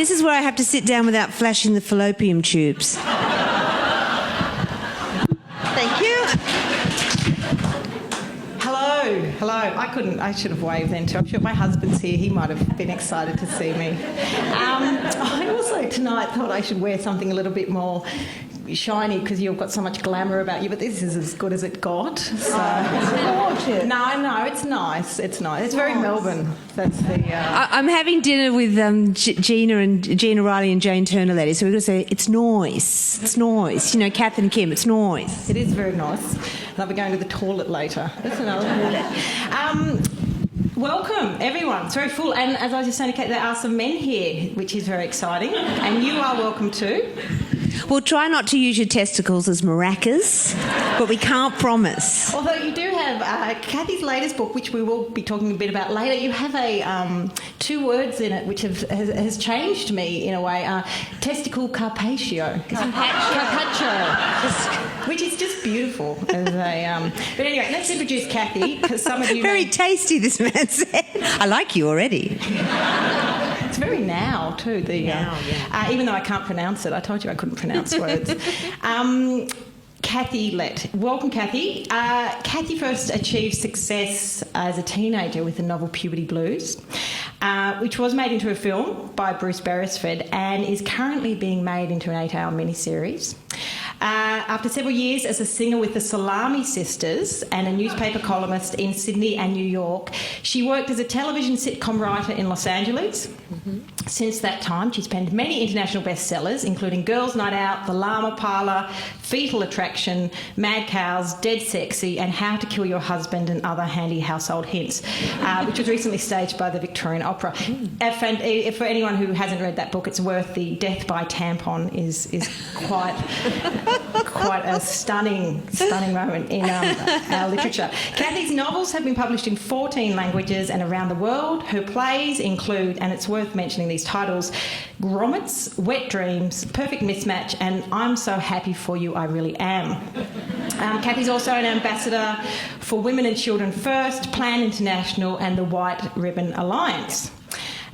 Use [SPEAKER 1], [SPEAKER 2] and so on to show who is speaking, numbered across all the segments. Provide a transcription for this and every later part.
[SPEAKER 1] this is where I have to sit down without flashing the fallopian tubes. Thank you.
[SPEAKER 2] Hello. I should have waved then too. I'm sure my husband's here. He might have been excited to see me. I also tonight thought I should wear something a little bit more shiny because you've got so much glamour about you, but this is as good as it got. So.
[SPEAKER 1] It's gorgeous.
[SPEAKER 2] No, it's nice. It's nice. It's very Melbourne. That's the.
[SPEAKER 1] I'm having dinner with Gina Riley and Jane Turner Lette, so we're going to say it's nice. It's nice. You know, Kath and Kim. It's nice.
[SPEAKER 2] It is very nice. And I'll be going to the toilet later. That's another one. Welcome, everyone. It's very full. And as I was just saying to Kate, there are some men here, which is very exciting. And you are welcome too.
[SPEAKER 1] Well, try not to use your testicles as maracas, but we can't promise.
[SPEAKER 2] Although you do have Kathy's latest book, which we will be talking a bit about later. You have a 2 words in it which has changed me in a way. Testicle carpaccio. Carpaccio. Which is just beautiful. As a, but anyway, let's introduce Kathy, because some of you...
[SPEAKER 1] Very tasty, this man said. I like you already.
[SPEAKER 2] It's very now, too. Even though I can't pronounce it. I told you I couldn't pronounce words. Kathy Lette. Welcome, Kathy. Kathy first achieved success as a teenager with the novel Puberty Blues, which was made into a film by Bruce Beresford and is currently being made into an 8-hour miniseries. After several years as a singer with the Salami Sisters and a newspaper columnist in Sydney and New York, she worked as a television sitcom writer in Los Angeles. Mm-hmm. Since that time, she's penned many international bestsellers, including Girls' Night Out, The Llama Parlour, Fetal Attraction, Mad Cows, Dead Sexy, and How to Kill Your Husband and Other Handy Household Hints, which was recently staged by the Victorian Opera. And for anyone who hasn't read that book, it's worth the Death by Tampon is quite a stunning moment in our literature. Kathy's novels have been published in 14 languages and around the world. Her plays include, and it's worth mentioning these titles, Grommets, Wet Dreams, Perfect Mismatch, and I'm So Happy For You, I Really Am. Kathy's also an ambassador for Women and Children First, Plan International, and the White Ribbon Alliance.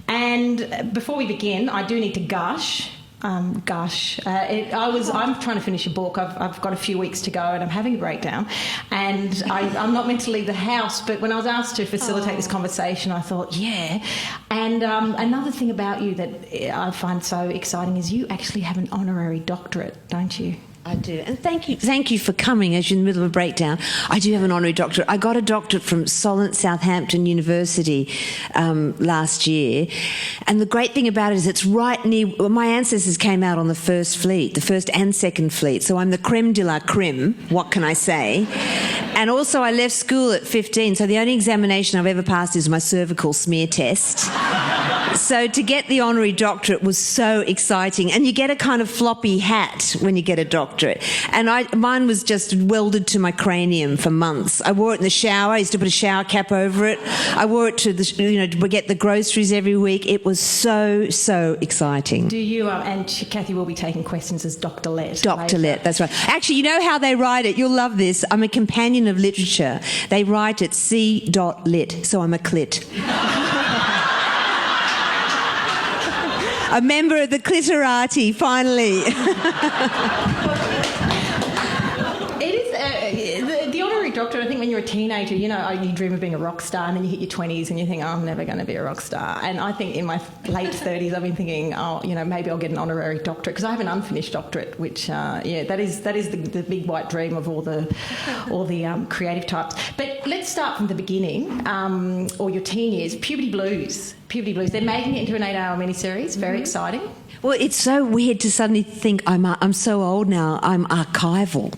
[SPEAKER 2] And before we begin, I do need to gush. I'm trying to finish a book. I've got a few weeks to go and I'm having a breakdown. And I'm not meant to leave the house, but when I was asked to facilitate this conversation, I thought, yeah. And another thing about you that I find so exciting is you actually have an honorary doctorate, don't you?
[SPEAKER 1] I do. And thank you for coming as you're in the middle of a breakdown. I do have an honorary doctorate. I got a doctorate from Solent Southampton University last year. And the great thing about it is it's right near... My ancestors came out on the First Fleet, the First and Second Fleet. So I'm the creme de la creme, what can I say? And also I left school at 15, so the only examination I've ever passed is my cervical smear test. So to get the honorary doctorate was so exciting. And you get a kind of floppy hat when you get a doctorate. And mine was just welded to my cranium for months. I wore it in the shower. I used to put a shower cap over it. I wore it to get the groceries every week. It was so exciting.
[SPEAKER 2] Do you, and Kathy will be taking questions as Dr. Lette.
[SPEAKER 1] Dr. Lette, that's right. Actually, you know how they write it? You'll love this. I'm a companion of literature. They write it C.Lit, so I'm a clit. A member of the clitorati, finally.
[SPEAKER 2] The honorary doctorate, I think when you're a teenager, you dream of being a rock star, and then you hit your 20s and you think, I'm never going to be a rock star. And I think in my late 30s, I've been thinking, maybe I'll get an honorary doctorate, because I have an unfinished doctorate, which, that is the big white dream of all the creative types. But let's start from the beginning, or your teen years. Puberty Blues. They're making it into an 8-hour miniseries. Very exciting.
[SPEAKER 1] Well, it's so weird to suddenly think I'm so old now. I'm archival.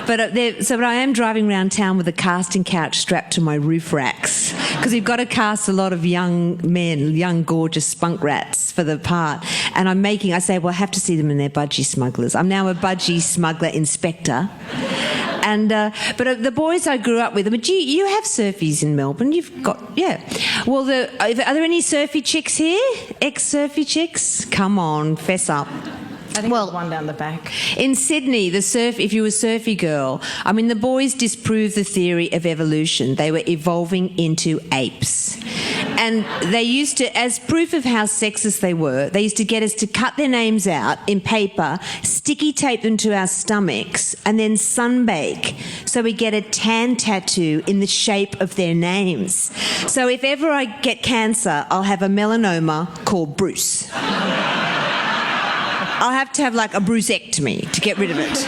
[SPEAKER 1] But I am driving around town with a casting couch strapped to my roof racks, because we've got to cast a lot of young men, young gorgeous spunk rats for the part. And I say, well, I have to see them in their budgie smugglers. I'm now a budgie smuggler inspector. And but the boys I grew up with, but you have surfies in Melbourne. You've got, yeah. Well, are there any surfy chicks here? Ex-surfy chicks? Come on, fess up.
[SPEAKER 2] I think there's one down the back.
[SPEAKER 1] In Sydney, if you were a surfy girl, the boys disproved the theory of evolution. They were evolving into apes. And they used to, as proof of how sexist they were, they used to get us to cut their names out in paper, sticky tape them to our stomachs, and then sunbake. So we get a tan tattoo in the shape of their names. So if ever I get cancer, I'll have a melanoma called Bruce. I'll have to have like a brucectomy to get rid of it.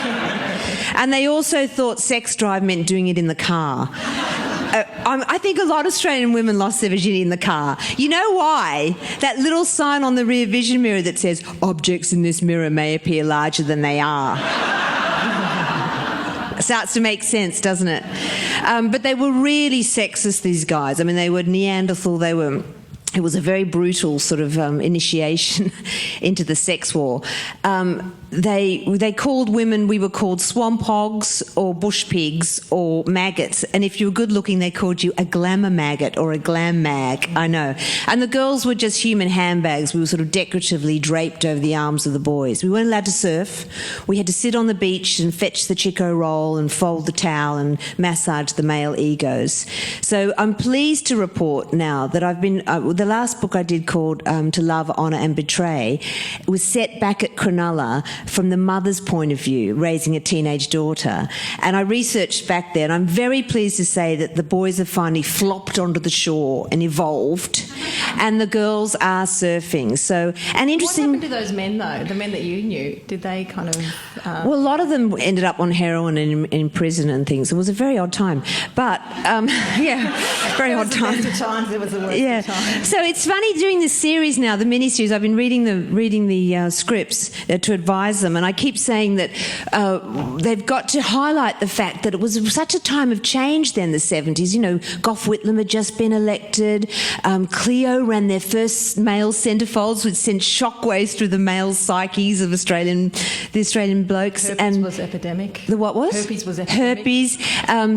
[SPEAKER 1] And they also thought sex drive meant doing it in the car. I think a lot of Australian women lost their virginity in the car. You know why? That little sign on the rear vision mirror that says, objects in this mirror may appear larger than they are. Starts to make sense, doesn't it? But they were really sexist, these guys. I mean, they were Neanderthal, it was a very brutal sort of initiation into the sex war. They called women, we were called swamp hogs or bush pigs or maggots. And if you were good looking, they called you a glamour maggot or a glam mag, I know. And the girls were just human handbags. We were sort of decoratively draped over the arms of the boys. We weren't allowed to surf. We had to sit on the beach and fetch the Chico roll and fold the towel and massage the male egos. So I'm pleased to report now that I've been, the last book I did called To Love, Honour and Betray was set back at Cronulla from the mother's point of view, raising a teenage daughter. And I researched back there, and I'm very pleased to say that the boys have finally flopped onto the shore and evolved, and the girls are surfing. So, and interesting.
[SPEAKER 2] What happened to those men, though? The men that you knew, did they kind of?
[SPEAKER 1] Well, a lot of them ended up on heroin and in prison and things. It was a very odd time, but yeah, very odd time.
[SPEAKER 2] It was the best of times. It was the worst of times.
[SPEAKER 1] So it's funny doing this series now, the mini-series. I've been reading the scripts to advise them, and I keep saying that they've got to highlight the fact that it was such a time of change then, the 70s. You know, Gough Whitlam had just been elected. Clio ran their first male centrefolds, which sent shockwaves through the male psyches of the Australian blokes.
[SPEAKER 2] Herpes was epidemic.
[SPEAKER 1] The what was?
[SPEAKER 2] Herpes was epidemic.
[SPEAKER 1] Herpes.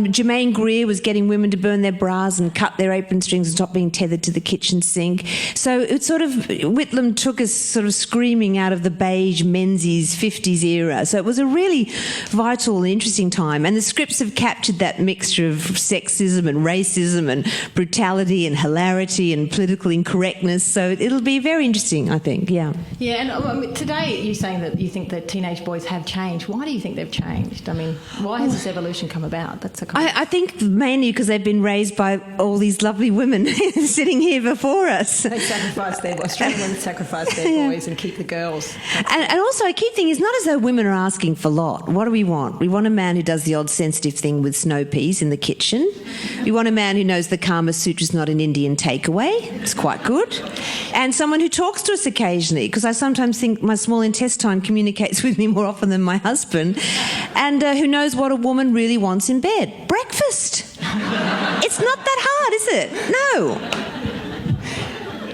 [SPEAKER 1] Germaine Greer was getting women to burn their bras and cut their apron strings and stop being tethered to the kitchen sink. So it sort of, Whitlam took us sort of screaming out of the beige Menzies 50s era. So it was a really vital and interesting time. And the scripts have captured that mixture of sexism and racism and brutality and hilarity and political incorrectness. So it'll be very interesting, I think, yeah.
[SPEAKER 2] Yeah, and today you're saying that you think that teenage boys have changed. Why do you think they've changed? I mean, why has this evolution come about? That's
[SPEAKER 1] I think mainly because they've been raised by all these lovely women sitting here before us.
[SPEAKER 2] They sacrifice Australian women sacrifice their boys and keep the girls.
[SPEAKER 1] And also a key thing is not as though women are asking for a lot. What do we want? We want a man who does the odd sensitive thing with snow peas in the kitchen. We want a man who knows the Kama Sutra is not an Indian takeaway. It's quite good. And someone who talks to us occasionally, because I sometimes think my small intestine communicates with me more often than my husband, and who knows what a woman really wants in bed. Breakfast. It's not that hard, is it? No.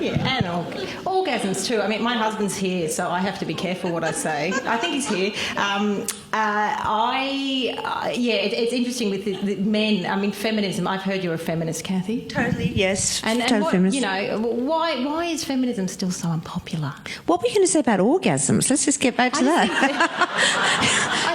[SPEAKER 2] Yeah, and orgasms too. I mean, my husband's here, so I have to be careful what I say. I think he's here. It's interesting with the men. I mean, feminism. I've heard you're a feminist, Kathy.
[SPEAKER 1] Totally, yes.
[SPEAKER 2] And
[SPEAKER 1] totally
[SPEAKER 2] what,
[SPEAKER 1] feminist.
[SPEAKER 2] you know, why is feminism still so unpopular?
[SPEAKER 1] What were you going to say about orgasms? Let's just get back to that.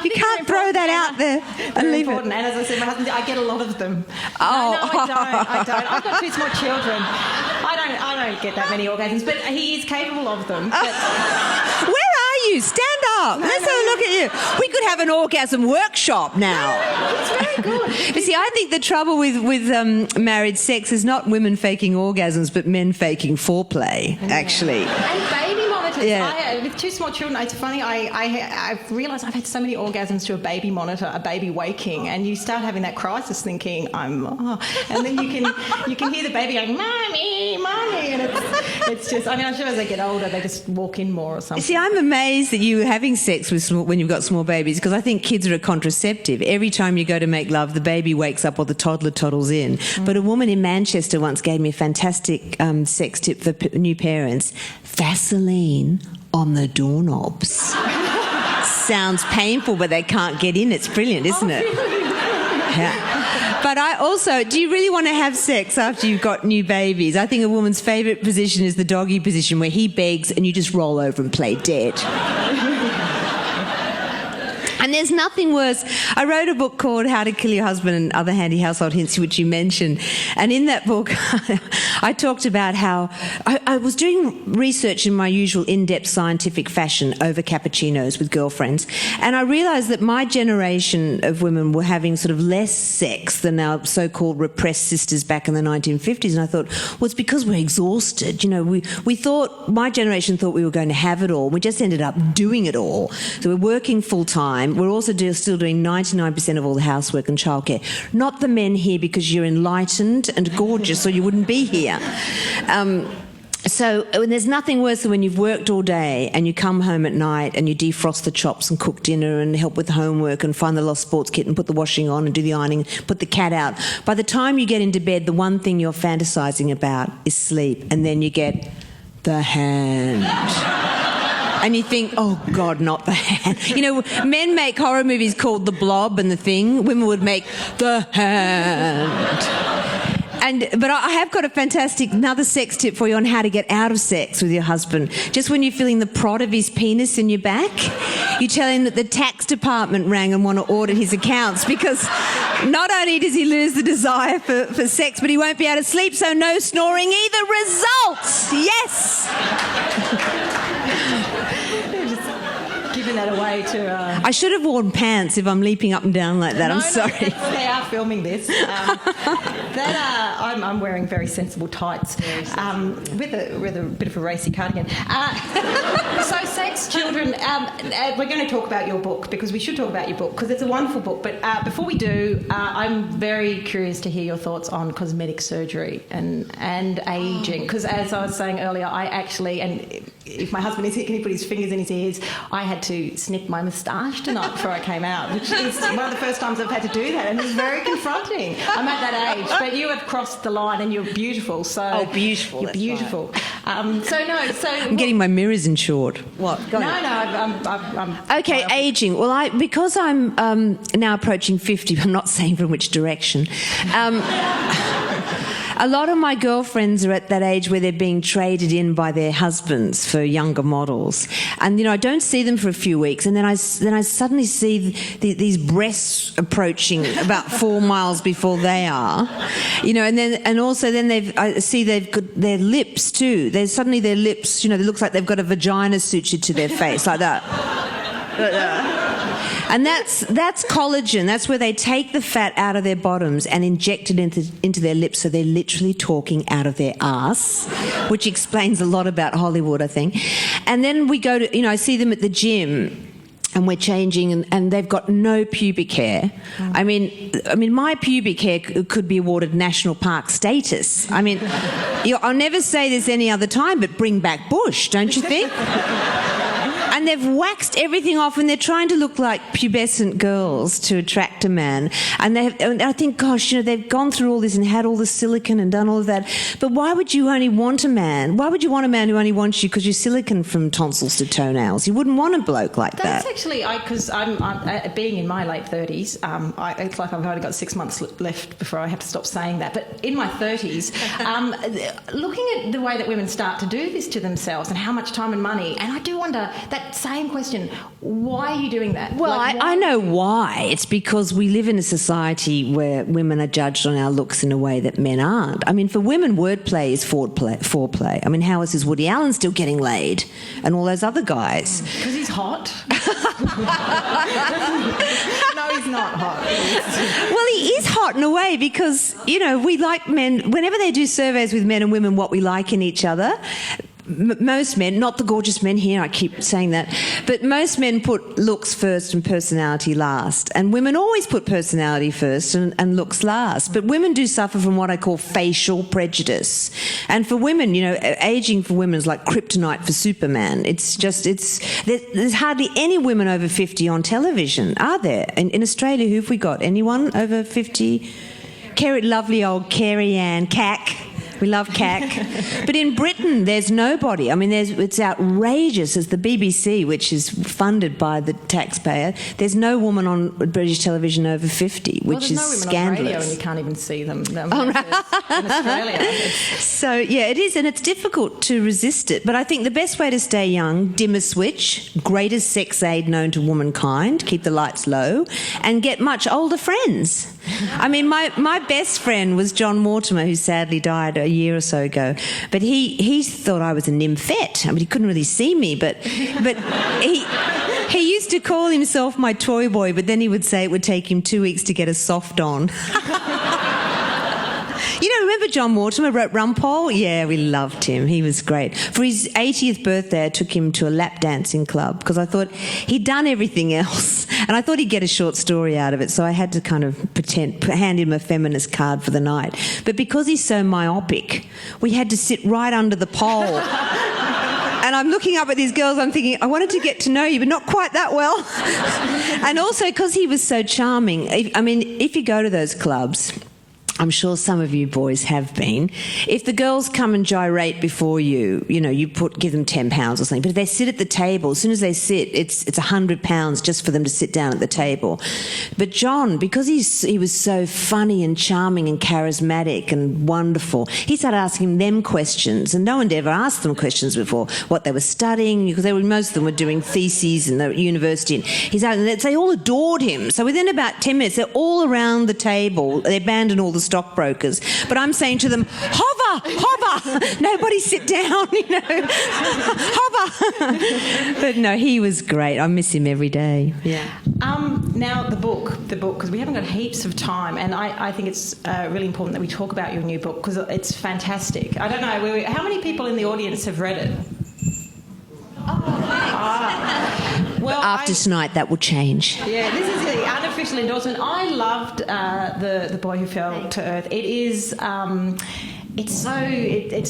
[SPEAKER 1] You can't throw that out there and leave it.
[SPEAKER 2] And as I said, my husband, I get a lot of them.
[SPEAKER 1] Oh.
[SPEAKER 2] No, I don't. I've got two small children. I don't get that many orgasms, but he is capable of them. But...
[SPEAKER 1] Where are you? Stand up. Let's have a look at you. We could have an orgasm workshop now.
[SPEAKER 2] It's very good.
[SPEAKER 1] You see, I think the trouble with married sex is not women faking orgasms, but men faking foreplay, actually.
[SPEAKER 2] And baby monitors.
[SPEAKER 1] Yeah.
[SPEAKER 2] With two small children, it's funny, I've realised I've had so many orgasms to a baby monitor, a baby waking, and you start having that crisis thinking, and then you can hear the baby going, Mommy, Mommy, and it's just, I mean, I'm sure as they get older, they just walk in more or something.
[SPEAKER 1] See, I'm amazed that you were having sex with when you've got small babies, because I think kids are a contraceptive. Every time you go to make love, the baby wakes up or the toddler toddles in. But a woman in Manchester once gave me a fantastic sex tip for new parents. Vaseline on the doorknobs. Sounds painful, but they can't get in. It's brilliant, isn't it? Yeah. But do you really want to have sex after you've got new babies? I think a woman's favourite position is the doggy position, where he begs and you just roll over and play dead. And there's nothing worse. I wrote a book called How to Kill Your Husband and Other Handy Household Hints, which you mentioned. And in that book, I talked about how I was doing research in my usual in-depth scientific fashion over cappuccinos with girlfriends. And I realised that my generation of women were having sort of less sex than our so-called repressed sisters back in the 1950s. And I thought, well, it's because we're exhausted. You know, we thought, my generation thought we were going to have it all. We just ended up doing it all. So we're working full-time. We're also still doing 99% of all the housework and childcare. Not the men here, because you're enlightened and gorgeous, or you wouldn't be here. So there's nothing worse than when you've worked all day and you come home at night and you defrost the chops and cook dinner and help with the homework and find the lost sports kit and put the washing on and do the ironing, put the cat out. By the time you get into bed, the one thing you're fantasising about is sleep, and then you get the hand. And you think, oh, God, not the hand. You know, men make horror movies called The Blob and The Thing. Women would make the hand. But I have got a fantastic another sex tip for you on how to get out of sex with your husband. Just when you're feeling the prod of his penis in your back, you tell him that the tax department rang and want to audit his accounts, because not only does he lose the desire for sex, but he won't be able to sleep, so no snoring either. Results! Yes!
[SPEAKER 2] Giving that away to...
[SPEAKER 1] I should have worn pants if I'm leaping up and down like that. I'm sorry.
[SPEAKER 2] They are filming this. I'm wearing very sensible tights with a bit of a racy cardigan. So sex, children, we're going to talk about your book, because we should talk about your book, because it's a wonderful book. But before we do, I'm very curious to hear your thoughts on cosmetic surgery and ageing, because as I was saying earlier, I actually, and if my husband is here, can he put his fingers in his ears, I had to snip my moustache tonight before I came out, which is one of the first times I've had to do that, and it was very confronting. I'm at that age, but you have crossed the line and you're beautiful. So
[SPEAKER 1] beautiful.
[SPEAKER 2] You're beautiful.
[SPEAKER 1] Right. I'm getting my mirrors insured. What?
[SPEAKER 2] I'm
[SPEAKER 1] okay, ageing. Well, because I'm now approaching 50, I'm not saying from which direction. A lot of my girlfriends are at that age where they're being traded in by their husbands for younger models, and I don't see them for a few weeks, and then I suddenly see these breasts approaching about 4 miles before they are, and also I see they've got their lips too. Suddenly their lips, it looks like they've got a vagina sutured to their face like that. And that's collagen. That's where they take the fat out of their bottoms and inject it into their lips, so they're literally talking out of their arse, which explains a lot about Hollywood, I think. And then we go to, I see them at the gym, and we're changing, and they've got no pubic hair. I mean, my pubic hair could be awarded national park status. I mean, I'll never say this any other time, but bring back bush, don't you think? And they've waxed everything off, and they're trying to look like pubescent girls to attract a man. And I think, gosh, they've gone through all this and had all the silicone and done all of that. But why would you only want a man? Why would you want a man who only wants you because you're silicone from tonsils to toenails? You wouldn't want a bloke like that.
[SPEAKER 2] That's actually, because I'm being in my late 30s, it's like I've only got 6 months left before I have to stop saying that. But in my 30s, looking at the way that women start to do this to themselves and how much time and money, and I do wonder that same question, why are you doing that?
[SPEAKER 1] Well, I know why. It's because we live in a society where women are judged on our looks in a way that men aren't. I mean, for women, wordplay is foreplay. I mean, how is Woody Allen still getting laid and all those other guys?
[SPEAKER 2] Because he's hot. No, he's not hot.
[SPEAKER 1] Well, he is hot in a way, because, we like men. Whenever they do surveys with men and women what we like in each other, most men, not the gorgeous men here, I keep saying that, but most men put looks first and personality last. And women always put personality first and looks last. But women do suffer from what I call facial prejudice. And for women, ageing for women is like kryptonite for Superman. There's hardly any women over 50 on television, are there? In Australia, who have we got? Anyone over 50? Lovely old Carrie Ann Cack. We love CAC. But in Britain, there's nobody. I mean, it's outrageous. As the BBC, which is funded by the taxpayer, there's no woman on British television over 50, which is scandalous.
[SPEAKER 2] There's no women on radio and you can't even see them. In Australia.
[SPEAKER 1] So, yeah, it is, and it's difficult to resist it. But I think the best way to stay young, dim a switch, greatest sex aid known to womankind, keep the lights low, and get much older friends. I mean, my best friend was John Mortimer, who sadly died a year or so ago. But he thought I was a nymphette. I mean, he couldn't really see me, but he used to call himself my toy boy, but then he would say it would take him 2 weeks to get a soft on. You know, remember John Mortimer wrote Rumpole? Yeah, we loved him. He was great. For his 80th birthday, I took him to a lap dancing club because I thought he'd done everything else and I thought he'd get a short story out of it, so I had to kind of hand him a feminist card for the night. But because he's so myopic, we had to sit right under the pole. And I'm looking up at these girls, I'm thinking, I wanted to get to know you, but not quite that well. And also because he was so charming. If you go to those clubs, I'm sure some of you boys have been. If the girls come and gyrate before you, you know, give them £10 or something. But if they sit at the table, as soon as they sit, it's £100 just for them to sit down at the table. But John, because he was so funny and charming and charismatic and wonderful, he started asking them questions, and no one had ever asked them questions before. What they were studying, because most of them were doing theses in the university. And they all adored him. So within about 10 minutes, they're all around the table. They abandoned all the stockbrokers, but I'm saying to them, hover, nobody sit down, you know, hover. But no, he was great. I miss him every day. Yeah.
[SPEAKER 2] Now the book, because we haven't got heaps of time, and I think it's really important that we talk about your new book because it's fantastic. I don't know, how many people in the audience have read it? Well,
[SPEAKER 1] after tonight, that will change.
[SPEAKER 2] Yeah, this is the unofficial endorsement. I loved the Boy Who Fell to Earth. It is. It's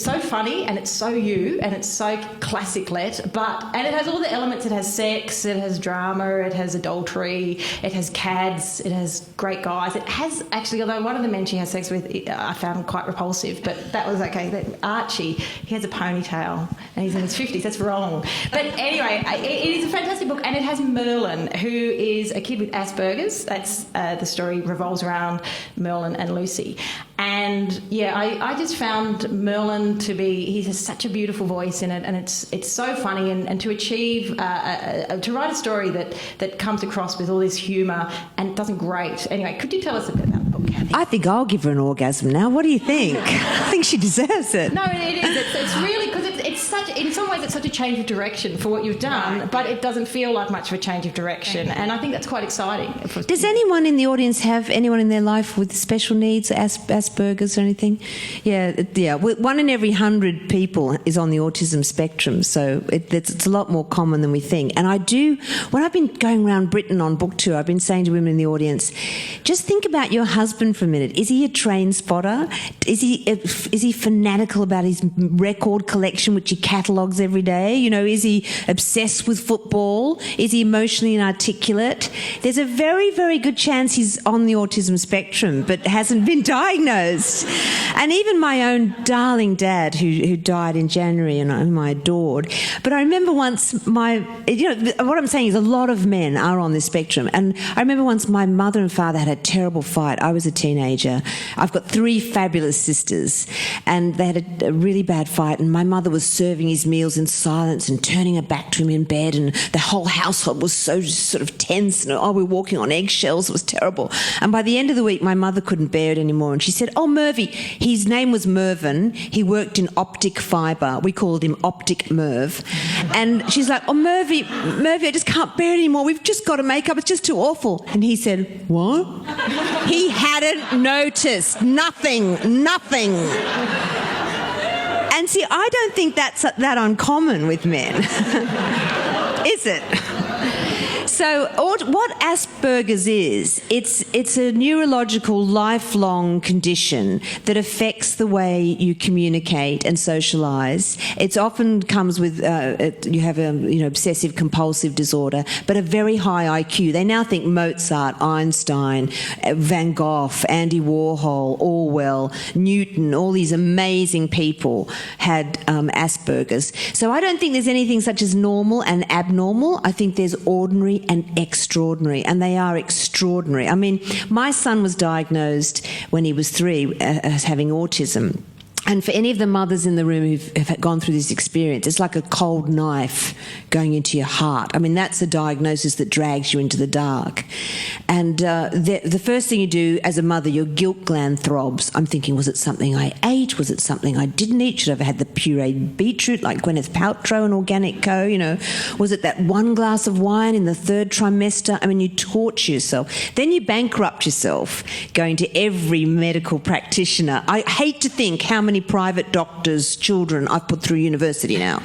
[SPEAKER 2] so funny and it's so you and it's so classic Lette, and it has all the elements. It has sex, it has drama, it has adultery, it has cads, it has great guys. It has actually, although one of the men she has sex with I found quite repulsive, but that was okay. Archie, he has a ponytail and he's in his 50s. That's wrong. But anyway, it is a fantastic book, and it has Merlin, who is a kid with Asperger's. That's the story revolves around Merlin and Lucy. And yeah, I just found Merlin to be, he has such a beautiful voice in it, and it's so funny, and to achieve, to write a story that comes across with all this humour and doesn't grate. Anyway, could you tell us a bit about the book, Kathy?
[SPEAKER 1] I think I'll give her an orgasm now. What do you think? I think she deserves it.
[SPEAKER 2] No, it is. It's really, because it's such, in some ways it's such a change of direction for what you've done, but it doesn't feel like much of a change of direction, and I think that's quite exciting.
[SPEAKER 1] Does anyone in the audience have anyone in their life with special needs, Asperger's or anything? Yeah. 1 in every 100 people is on the autism spectrum, so it's a lot more common than we think. And when I've been going around Britain on book tour, I've been saying to women in the audience, just think about your husband for a minute. Is he a train spotter? Is he fanatical about his record collection, which he catalogues every day? You know, is he obsessed with football? Is he emotionally inarticulate? There's a very, very good chance he's on the autism spectrum but hasn't been diagnosed. And even my own darling dad, who died in January and whom I adored. But I remember once what I'm saying is a lot of men are on this spectrum. And I remember once my mother and father had a terrible fight. I was a teenager. I've got 3 fabulous sisters, and they had a really bad fight, and my mother was serving his meals in silence and turning her back to him in bed, and the whole household was so sort of tense, and we were walking on eggshells. It was terrible. And by the end of the week, my mother couldn't bear it anymore, and she said, "Oh, Murphy," his name was Mervyn, he worked in optic fibre. We called him Optic Merv. And she's like, "Oh, Murphy, I just can't bear it anymore. We've just got to make up. It's just too awful." And he said, "What?" He hadn't noticed. Nothing. And see, I don't think that's that uncommon with men. Is it? So what Asperger's is, it's a neurological lifelong condition that affects the way you communicate and socialise. It often comes with, you have a obsessive compulsive disorder, but a very high IQ. They now think Mozart, Einstein, Van Gogh, Andy Warhol, Orwell, Newton, all these amazing people had Asperger's. So I don't think there's anything such as normal and abnormal. I think there's ordinary and extraordinary, and they are extraordinary. I mean, my son was diagnosed when he was 3 as having autism. And for any of the mothers in the room who've gone through this experience, it's like a cold knife going into your heart. I mean, that's a diagnosis that drags you into the dark. And the first thing you do as a mother, your guilt gland throbs. I'm thinking, was it something I ate? Was it something I didn't eat? Should I have had the pureed beetroot like Gwyneth Paltrow and Organic Co? Was it that one glass of wine in the 3rd trimester? I mean, you torture yourself. Then you bankrupt yourself going to every medical practitioner. I hate to think how many private doctors' children I've put through university now.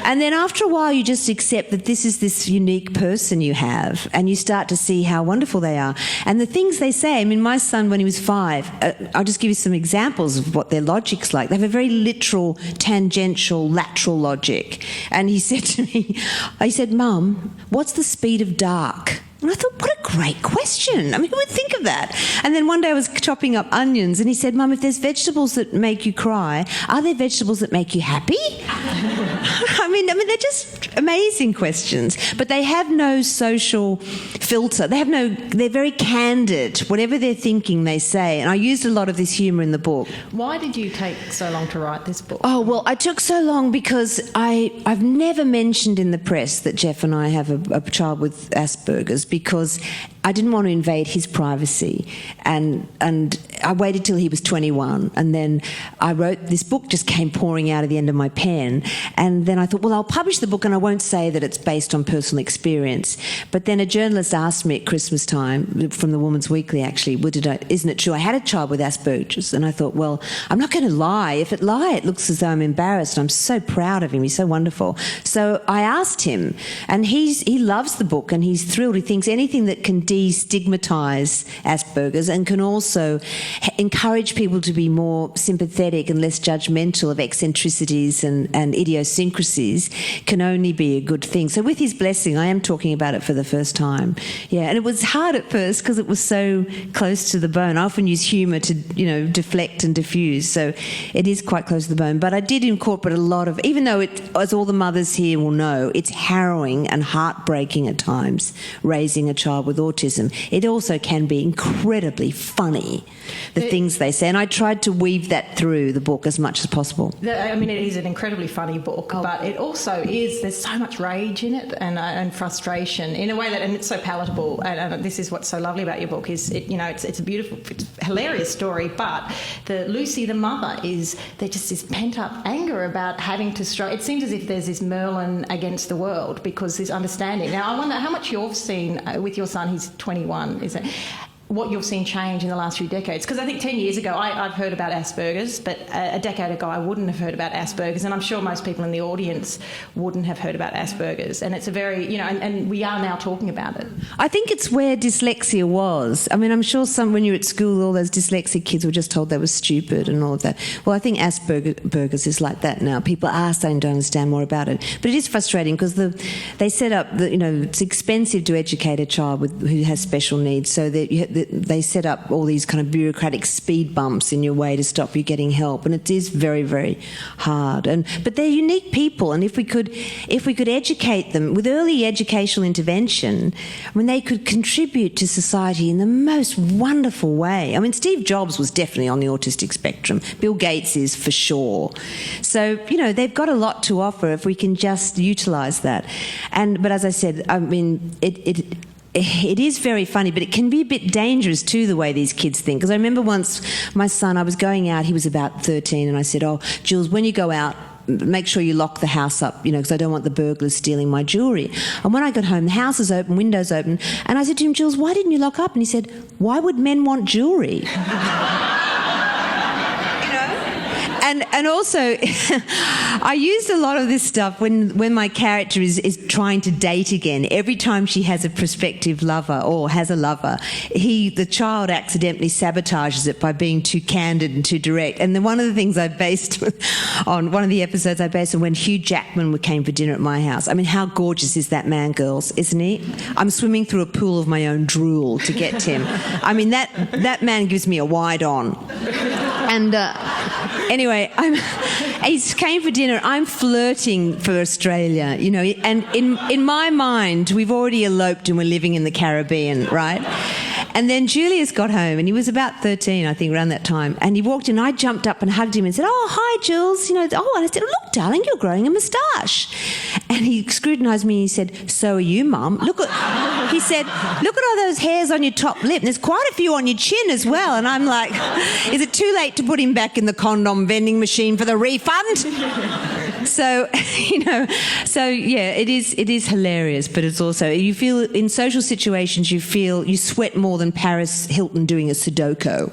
[SPEAKER 1] And then after a while you just accept that this is this unique person you have, and you start to see how wonderful they are. And the things they say, I mean, my son, when he was 5, I'll just give you some examples of what their logic's like. They have a very literal, tangential, lateral logic. And he said to me, he said, "Mum, what's the speed of dark?" And I thought, what a great question. I mean, who would think of that? And then one day I was chopping up onions and he said, "Mum, if there's vegetables that make you cry, are there vegetables that make you happy?" I mean, they're just amazing questions. But they have no social filter. They're very candid. Whatever they're thinking, they say. And I used a lot of this humour in the book.
[SPEAKER 2] Why did you take so long to write this book?
[SPEAKER 1] Oh, well, I took so long because I've never mentioned in the press that Jeff and I have a child with Asperger's, because I didn't want to invade his privacy, and I waited till he was 21, and then I wrote this book. Just came pouring out of the end of my pen, and then I thought, well, I'll publish the book and I won't say that it's based on personal experience. But then a journalist asked me at Christmas time, from the Woman's Weekly actually, isn't it true I had a child with Asperger's? And I thought, well, I'm not going to lie. If it looks as though I'm embarrassed. I'm so proud of him. He's so wonderful. So I asked him, and he loves the book and he's thrilled. He thinks anything that can destigmatise Asperger's and can also encourage people to be more sympathetic and less judgmental of eccentricities and idiosyncrasies can only be a good thing. So with his blessing, I am talking about it for the first time. Yeah, and it was hard at first because it was so close to the bone. I often use humour to, deflect and diffuse, so it is quite close to the bone. But I did incorporate a lot of, even though as all the mothers here will know, it's harrowing and heartbreaking at times, raising a child with autism. It also can be incredibly funny, the things they say, and I tried to weave that through the book as much as possible.
[SPEAKER 2] I mean, it is an incredibly funny book, but it also is, there's so much rage in it and frustration in a way that, and it's so palatable, and this is what's so lovely about your book, is it's a beautiful, it's a hilarious story, but Lucy, the mother, there's just this pent-up anger about having to it seems as if there's this Merlin against the world, because this understanding. Now, I wonder how much you've seen with your son. He's 21, is it? What you've seen change in the last few decades? Because I think 10 years ago I've heard about Asperger's, but a decade ago I wouldn't have heard about Asperger's, and I'm sure most people in the audience wouldn't have heard about Asperger's. And it's a very, and we are now talking about it.
[SPEAKER 1] I think it's where dyslexia was. I mean, I'm sure when you're at school, all those dyslexic kids were just told they were stupid and all of that. Well, I think Asperger's is like that now. People are starting to understand more about it. But it is frustrating because they set up, it's expensive to educate a child who has special needs, so that they set up all these kind of bureaucratic speed bumps in your way to stop you getting help, and it is very, very hard. But they're unique people, and if we could educate them with early educational intervention, they could contribute to society in the most wonderful way. I mean, Steve Jobs was definitely on the autistic spectrum. Bill Gates is for sure. So they've got a lot to offer if we can just utilise that. But as I said, I mean, it is very funny, but it can be a bit dangerous too, the way these kids think. Because I remember once my son, I was going out, he was about 13, and I said, "Oh, Jules, when you go out, make sure you lock the house up, because I don't want the burglars stealing my jewellery." And when I got home, the house is open, windows open, and I said to him, "Jules, why didn't you lock up?" And he said, "Why would men want jewellery?" And also, I used a lot of this stuff when my character is trying to date again. Every time she has a prospective lover or has a lover, the child accidentally sabotages it by being too candid and too direct. And then one of the things I based on, one of the episodes I based on when Hugh Jackman came for dinner at my house. I mean, how gorgeous is that man, girls, isn't he? I'm swimming through a pool of my own drool to get to him. I mean, that man gives me a wide on. And anyway, he came for dinner. I'm flirting for Australia, you know, and in my mind, we've already eloped and we're living in the Caribbean, right? And then Julius got home, and he was about 13, I think, around that time. And he walked in, I jumped up and hugged him and said, "Oh, hi, Jules." You know, and I said, "Look, darling, you're growing a moustache." And he scrutinised me and he said, "So are you, Mum." He said, "Look at all those hairs on your top lip. And there's quite a few on your chin as well." And I'm like, is it too late to put him back in the condom vending machine for the refund? So, you know, yeah, it is hilarious, but it's also, you feel, in social situations, you sweat more than Paris Hilton doing a Sudoku.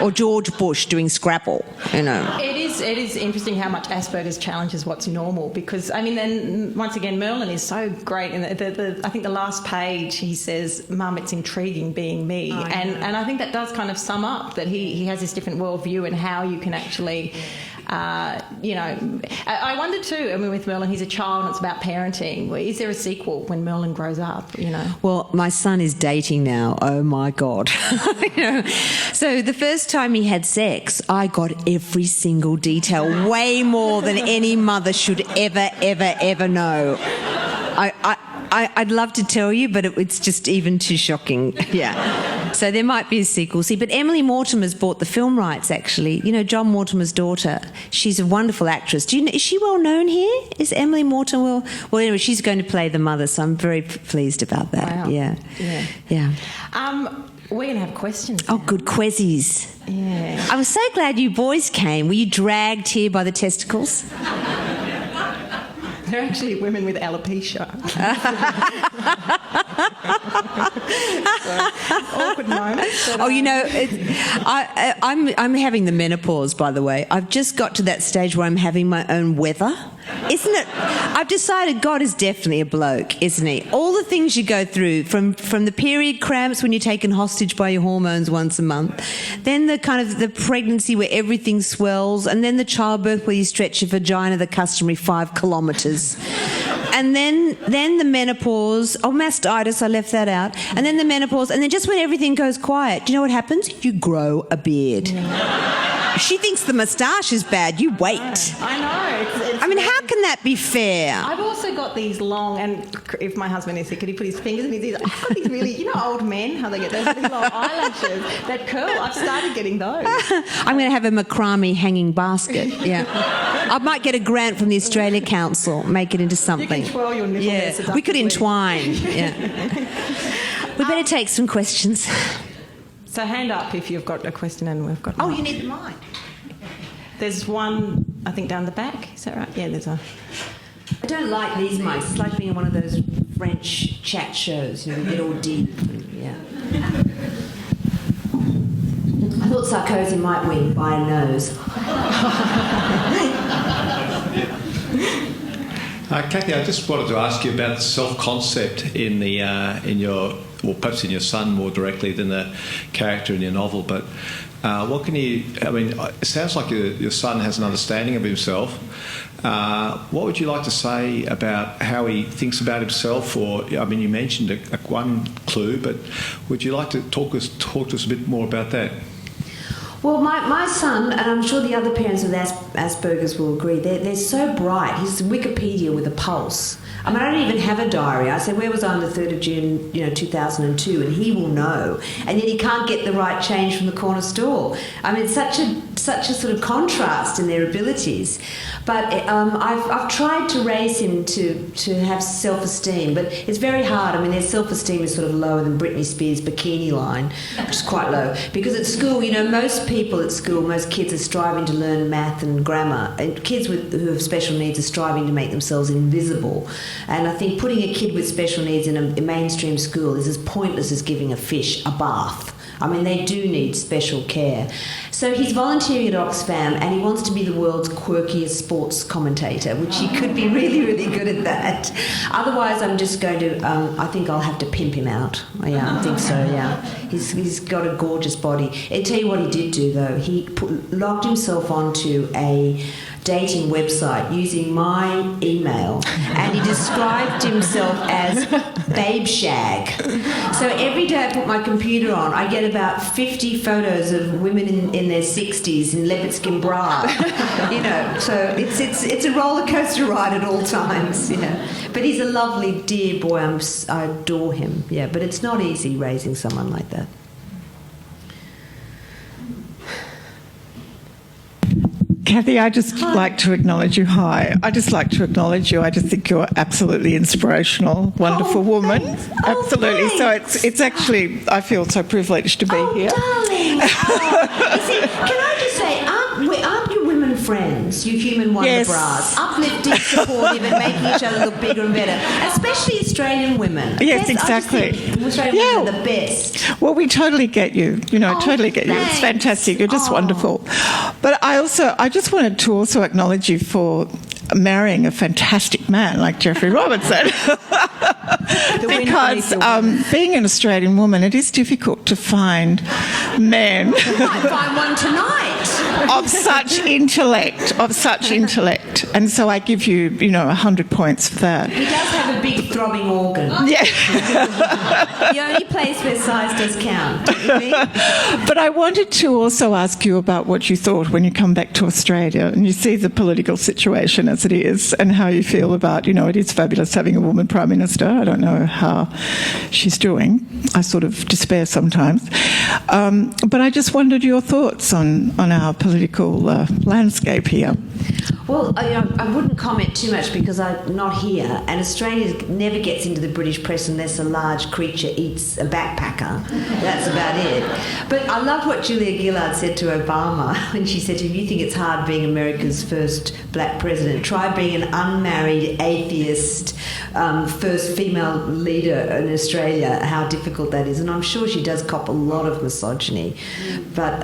[SPEAKER 1] Or George Bush doing Scrabble, you know.
[SPEAKER 2] It is interesting how much Asperger's challenges what's normal, because, I mean, then once again, Merlin is so great. And I think the last page he says, "Mum, it's intriguing being me." And I think that does kind of sum up that he has this different worldview and how you can actually... you know, I wonder too, I mean, with Merlin, he's a child and it's about parenting. Is there a sequel when Merlin grows up, you know?
[SPEAKER 1] Well, my son is dating now. Oh, my God. You know? So the first time he had sex, I got every single detail, way more than any mother should ever know. I'd love to tell you, but it's just even too shocking. Yeah. So there might be a sequel. See, but Emily Mortimer's bought the film rights, actually. You know, John Mortimer's daughter. She's a wonderful actress. Do you know, is she well known here? Is Emily Mortimer? Well, anyway, she's going to play the mother, so I'm very pleased about that.
[SPEAKER 2] Wow.
[SPEAKER 1] Yeah.
[SPEAKER 2] We're going to have questions
[SPEAKER 1] now. Oh, good quizzes.
[SPEAKER 2] Yeah.
[SPEAKER 1] I was so glad you boys came. Were you dragged here by the testicles?
[SPEAKER 2] They're actually women with alopecia. Awkward moment.
[SPEAKER 1] Oh, you know, I'm having the menopause, by the way. I've just got to that stage where I'm having my own weather. Isn't it? I've decided God is definitely a bloke, isn't he? All the things you go through, from the period cramps when you're taken hostage by your hormones once a month, then the kind of the pregnancy where everything swells, and then the childbirth where you stretch your vagina the customary 5 kilometres. And then the menopause, mastitis, I left that out, and then the menopause, and then just when everything goes quiet, do you know what happens? You grow a beard. She thinks the moustache is bad. You wait.
[SPEAKER 2] I know. It's
[SPEAKER 1] I mean, how can that be fair?
[SPEAKER 2] I've also got these long, and if my husband is here, could he put his fingers in his ears? I've got these really, you know, old men, how they get those really long eyelashes that curl. I've started getting those.
[SPEAKER 1] I'm going to have a macrame hanging basket. Yeah. I might get a grant from the Australia Council, make it into something.
[SPEAKER 2] You can twirl your nipple there seductively.
[SPEAKER 1] We could entwine. Yeah. We better take some questions.
[SPEAKER 2] So hand up if you've got a question, and we've got...
[SPEAKER 1] Oh, you need the mic.
[SPEAKER 2] There's one, I think, down the back. Is that right? Yeah, there's a...
[SPEAKER 1] I don't like these mics. It's like being in one of those French chat shows. You know, we get all deep. Yeah. I thought Sarkozy might win by a nose.
[SPEAKER 3] Kathy, I just wanted to ask you about self-concept in your, well, perhaps in your son more directly than the character in your novel. But what can you? I mean, it sounds like your son has an understanding of himself. What would you like to say about how he thinks about himself? Or, I mean, you mentioned one clue, but would you like to talk to us a bit more about that?
[SPEAKER 1] Well, my son, and I'm sure the other parents with Asperger's will agree, they're so bright. He's Wikipedia with a pulse. I mean, I don't even have a diary. I say, where was I on the 3rd of June, 2002? And he will know. And yet he can't get the right change from the corner store. I mean, it's such a sort of contrast in their abilities. But I've tried to raise him to have self-esteem, but it's very hard. I mean, their self-esteem is sort of lower than Britney Spears' bikini line, which is quite low. Because at school, most people at school, most kids are striving to learn math and grammar. And kids who have special needs are striving to make themselves invisible. And I think putting a kid with special needs in a mainstream school is as pointless as giving a fish a bath. I mean, they do need special care. So he's volunteering at Oxfam, and he wants to be the world's quirkiest sports commentator, which he could be really, really good at that. Otherwise, I'm just going to, I think I'll have to pimp him out. Yeah, I think so, yeah. He's got a gorgeous body. I'll tell you what he did do, though. He logged himself onto a dating website using my email, and he described himself as Babe Shag. So every day I put my computer on, I get about 50 photos of women in their 60s in leopard skin bra. You know, so it's a roller coaster ride at all times. You know, but he's a lovely dear boy. I adore him. Yeah, but it's not easy raising someone like that.
[SPEAKER 4] Kathy, I just like to acknowledge you. Hi. I just like to acknowledge you. I just think you're absolutely inspirational, wonderful woman.
[SPEAKER 1] Thanks.
[SPEAKER 4] Absolutely.
[SPEAKER 1] Thanks.
[SPEAKER 4] So it's actually, I feel so privileged to be here.
[SPEAKER 1] Darling. Can I just say, aren't you women friends, you human wonder
[SPEAKER 4] Yes.
[SPEAKER 1] bras? Uplifting, supportive, and making each other look bigger and better. Especially Australian women.
[SPEAKER 4] Yes,
[SPEAKER 1] I
[SPEAKER 4] exactly.
[SPEAKER 1] just think Australian women are the best.
[SPEAKER 4] Well, we totally get you. You know, totally get you. It's
[SPEAKER 1] Thanks.
[SPEAKER 4] fantastic. You're just wonderful. But I just wanted to also acknowledge you for marrying a fantastic man like Jeffrey Robinson. Because being an Australian woman, it is difficult to find men
[SPEAKER 1] You might find one tonight.
[SPEAKER 4] of such intellect. And so I give you, 100 points for that.
[SPEAKER 1] He does have a big throbbing organ.
[SPEAKER 4] Yeah.
[SPEAKER 1] The only place where size does count. Don't you think?
[SPEAKER 4] But I wanted to also ask you about what you thought when you come back to Australia and you see the political situation as it is and how you feel about, it is fabulous having a woman Prime Minister. I don't know how she's doing. I sort of despair sometimes. But I just wondered your thoughts on our political landscape here.
[SPEAKER 1] Well, I wouldn't comment too much because I'm not here, and Australia never gets into the British press unless a large creature eats a backpacker. That's about it. But I loved what Julia Gillard said to Obama when she said to him, "You think it's hard being America's first black president? Try being an unmarried, atheist, first female leader in Australia, how difficult that is." And I'm sure she does cop a lot of misogyny. But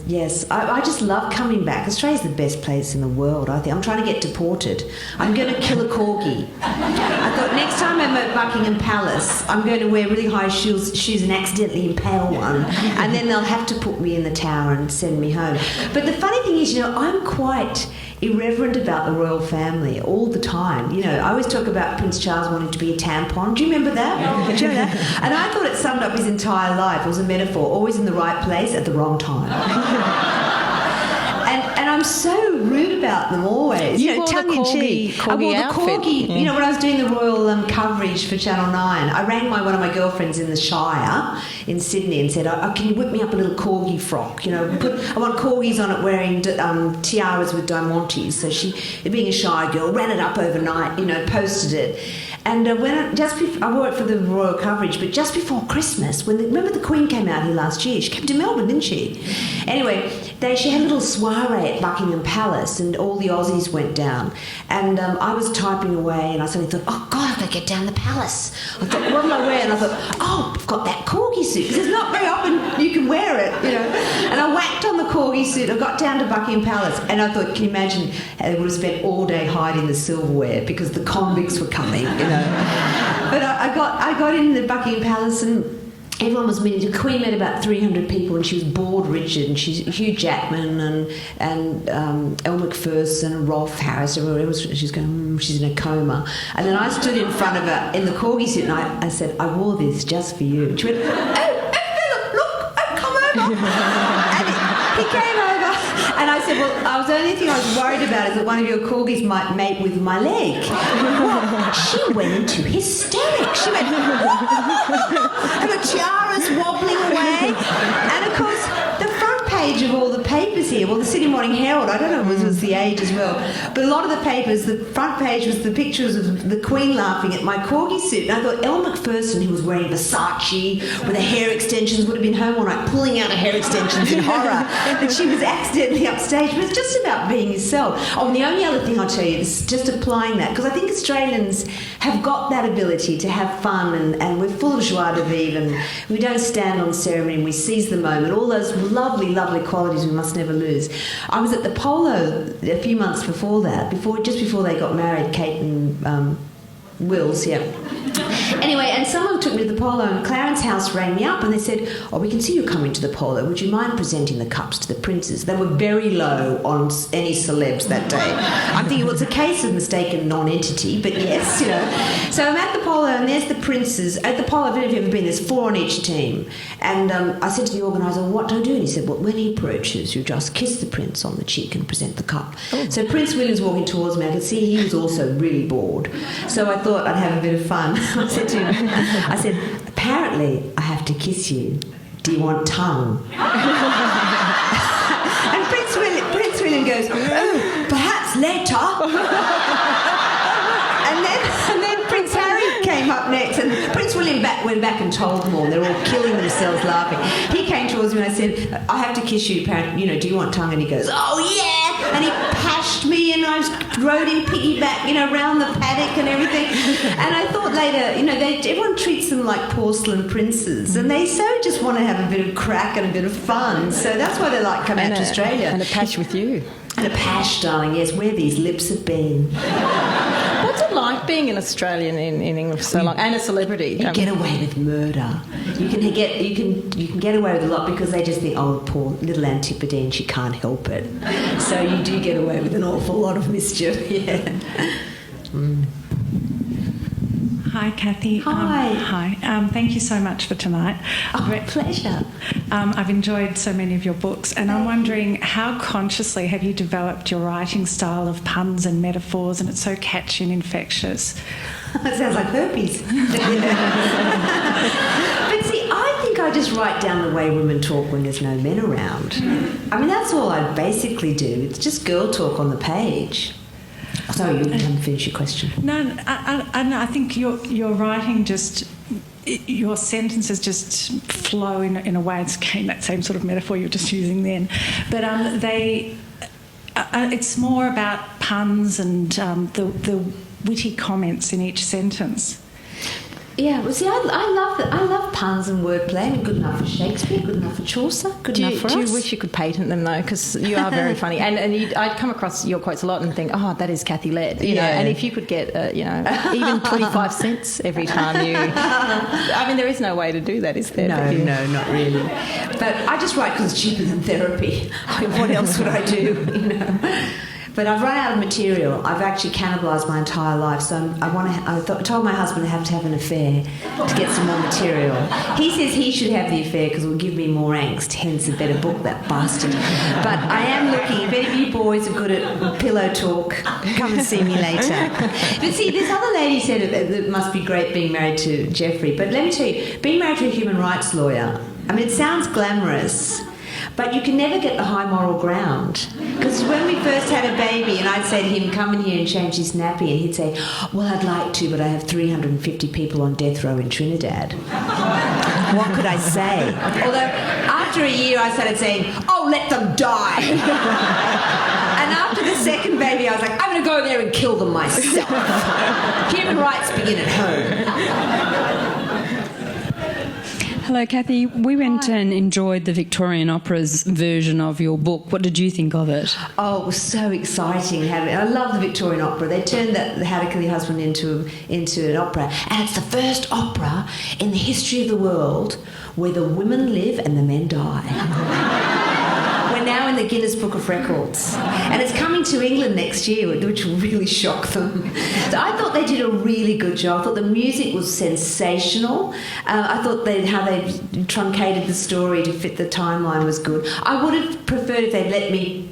[SPEAKER 1] yes, I just love coming back. Australia's the best place in the world, I think. I'm trying to get deported. I'm going to kill a corgi. I thought next time I'm at Buckingham Palace, I'm going to wear really high shoes and accidentally impale one, and then they'll have to put me in the tower and send me home. But the funny thing is, I'm quite irreverent about the royal family all the time. I always talk about Prince Charles wanting to be a tampon. Do you remember that? Do you remember that? And I thought it summed up his entire life. It was a metaphor, always in the right place at the wrong time. And I'm so rude about them always.
[SPEAKER 5] You wore the
[SPEAKER 1] tongue in cheek. I wore the
[SPEAKER 5] outfit.
[SPEAKER 1] corgi.
[SPEAKER 5] Yeah.
[SPEAKER 1] When I was doing the royal coverage for Channel 9, I rang one of my girlfriends in the Shire in Sydney and said, "Can you whip me up a little corgi frock? I want corgis on it wearing tiaras with diamantes." So she, being a shy girl, ran it up overnight. Posted it. And I wore it for the royal coverage, but just before Christmas, remember the Queen came out here last year? She came to Melbourne, didn't she? Anyway, she had a little soiree at Buckingham Palace, and all the Aussies went down. And I was typing away, and I suddenly thought, "Oh God, I've got to get down the palace." I thought, "What will I wear?" And I thought, "Oh, I've got that corgi suit, because it's not very often you can wear it, And I whacked on the corgi suit. I got down to Buckingham Palace, and I thought, can you imagine? I would have spent all day hiding the silverware because the convicts were coming, But I got in the Buckingham Palace, and everyone was meeting. The Queen met about 300 people, and she was bored Richard, and she's Hugh Jackman and Elle Macpherson and Rolf Harris. She's going, she's in a coma. And then I stood in front of her in the corgi suit, and I said, "I wore this just for you." And she went, "Oh, Philip, look, come over." And he came over, and I said, "Well, the only thing I was worried about is that one of your corgis might mate with my leg." Well, she went into hysterics. She went, and the tiara's wobbling away. And of course, the front page of all the papers here, the Sydney Morning Herald, I don't know if it was the page as well. But a lot of the papers, the front page was the pictures of the Queen laughing at my corgi suit. And I thought Elle Macpherson, who was wearing Versace with her hair extensions, would have been home all night pulling out her hair extensions in horror that she was accidentally upstage. But it's just about being yourself. Oh, and the only other thing I'll tell you is just applying that, because I think Australians have got that ability to have fun, and we're full of joie de vivre, and we don't stand on ceremony, and we seize the moment. All those lovely, lovely qualities we must never lose. I was at the Polo a few months before that, just before they got married, Kate and Wills, yeah. Anyway, and someone took me to the Polo, and Clarence House rang me up and they said, "Oh, we can see you're coming to the Polo. Would you mind presenting the cups to the princes?" They were very low on any celebs that day. I'm thinking, well, it's a case of mistaken non-entity, but yes, you know. So I'm at the Polo, and there's the princes. At the Polo, I don't know if you've ever been, there's 4 on each team. And I said to the organiser, "What do I do?" And he said, "Well, when he approaches, you just kiss the prince on the cheek and present the cup." Oh. So Prince William's walking towards me. I could see he was also really bored. So I thought I'd have a bit of fun. I said to him, "Apparently I have to kiss you. Do you want tongue?" And Prince William goes, "Oh, perhaps later." and then Prince Harry came up next, and Prince William went back and told them all. They're all killing themselves laughing. He came towards me and I said, "I have to kiss you. Apparently, do you want tongue?" And he goes, "Oh yeah!" And he pashed me, and I rode him piggyback, around the paddock and everything. And I thought later, everyone treats them like porcelain princes, and they so just want to have a bit of crack and a bit of fun. So that's why they like coming out to Australia.
[SPEAKER 2] And a pash with you.
[SPEAKER 1] And a pash, darling, yes, where these lips have been.
[SPEAKER 2] What's it like being an Australian in England for so long, and a celebrity?
[SPEAKER 1] You get away with murder. You can get away with a lot because they just think, "Oh, poor little Antipodean, she can't help it." So you do get away with an awful lot of mischief. Yeah. Mm.
[SPEAKER 5] Hi, Kathy.
[SPEAKER 1] Hi.
[SPEAKER 5] Hi. Thank you so much for tonight.
[SPEAKER 1] Oh, pleasure.
[SPEAKER 5] I've enjoyed so many of your books, and I'm wondering how consciously have you developed your writing style of puns and metaphors, and it's so catchy and infectious.
[SPEAKER 1] It sounds like herpes. But see, I think I just write down the way women talk when there's no men around. I mean, that's all I basically do. It's just girl talk on the page. Sorry, you can finish your question.
[SPEAKER 5] No, I think your writing just, your sentences just flow in a way. It's again that same sort of metaphor you were just using then, but it's more about puns and the witty comments in each sentence.
[SPEAKER 1] Yeah, well, see, I love puns and wordplay. I mean, good enough for Shakespeare, good enough for Chaucer, good enough for us.
[SPEAKER 2] Do you wish you could patent them, though? Because you are very funny. And I'd come across your quotes a lot and think, "Oh, that is Kathy Lette." You know, and if you could get, even 25 cents every time you... I mean, there is no way to do that, is there?
[SPEAKER 1] No, not really. But I just write because it's cheaper than therapy. I mean, what else would I do, But I've run out of material. I've actually cannibalised my entire life. So I told my husband I have to have an affair to get some more material. He says he should have the affair because it will give me more angst, hence a better book, that bastard. But I am looking. If any of you boys are good at pillow talk, come and see me later. But see, this other lady said it must be great being married to Jeffrey. But let me tell you, being married to a human rights lawyer, I mean, it sounds glamorous, but you can never get the high moral ground. Because when we first had a baby and I'd say to him, "Come in here and change his nappy," and he'd say, "Well, I'd like to, but I have 350 people on death row in Trinidad." What could I say? Although after a year I started saying, "Oh, let them die." And after the second baby I was like, "I'm going to go there and kill them myself." Human rights begin at home.
[SPEAKER 6] Hello, Kathy. We went and enjoyed the Victorian Opera's version of your book. What did you think of it?
[SPEAKER 1] Oh, it was so exciting. I love the Victorian Opera. They turned the How to Kill Your Husband into an opera. And it's the first opera in the history of the world where the women live and the men die. We're now in the Guinness Book of Records. And it's coming to England next year, which will really shock them. So I thought they did a really good job. I thought the music was sensational. I thought how they truncated the story to fit the timeline was good. I would have preferred if they'd let me,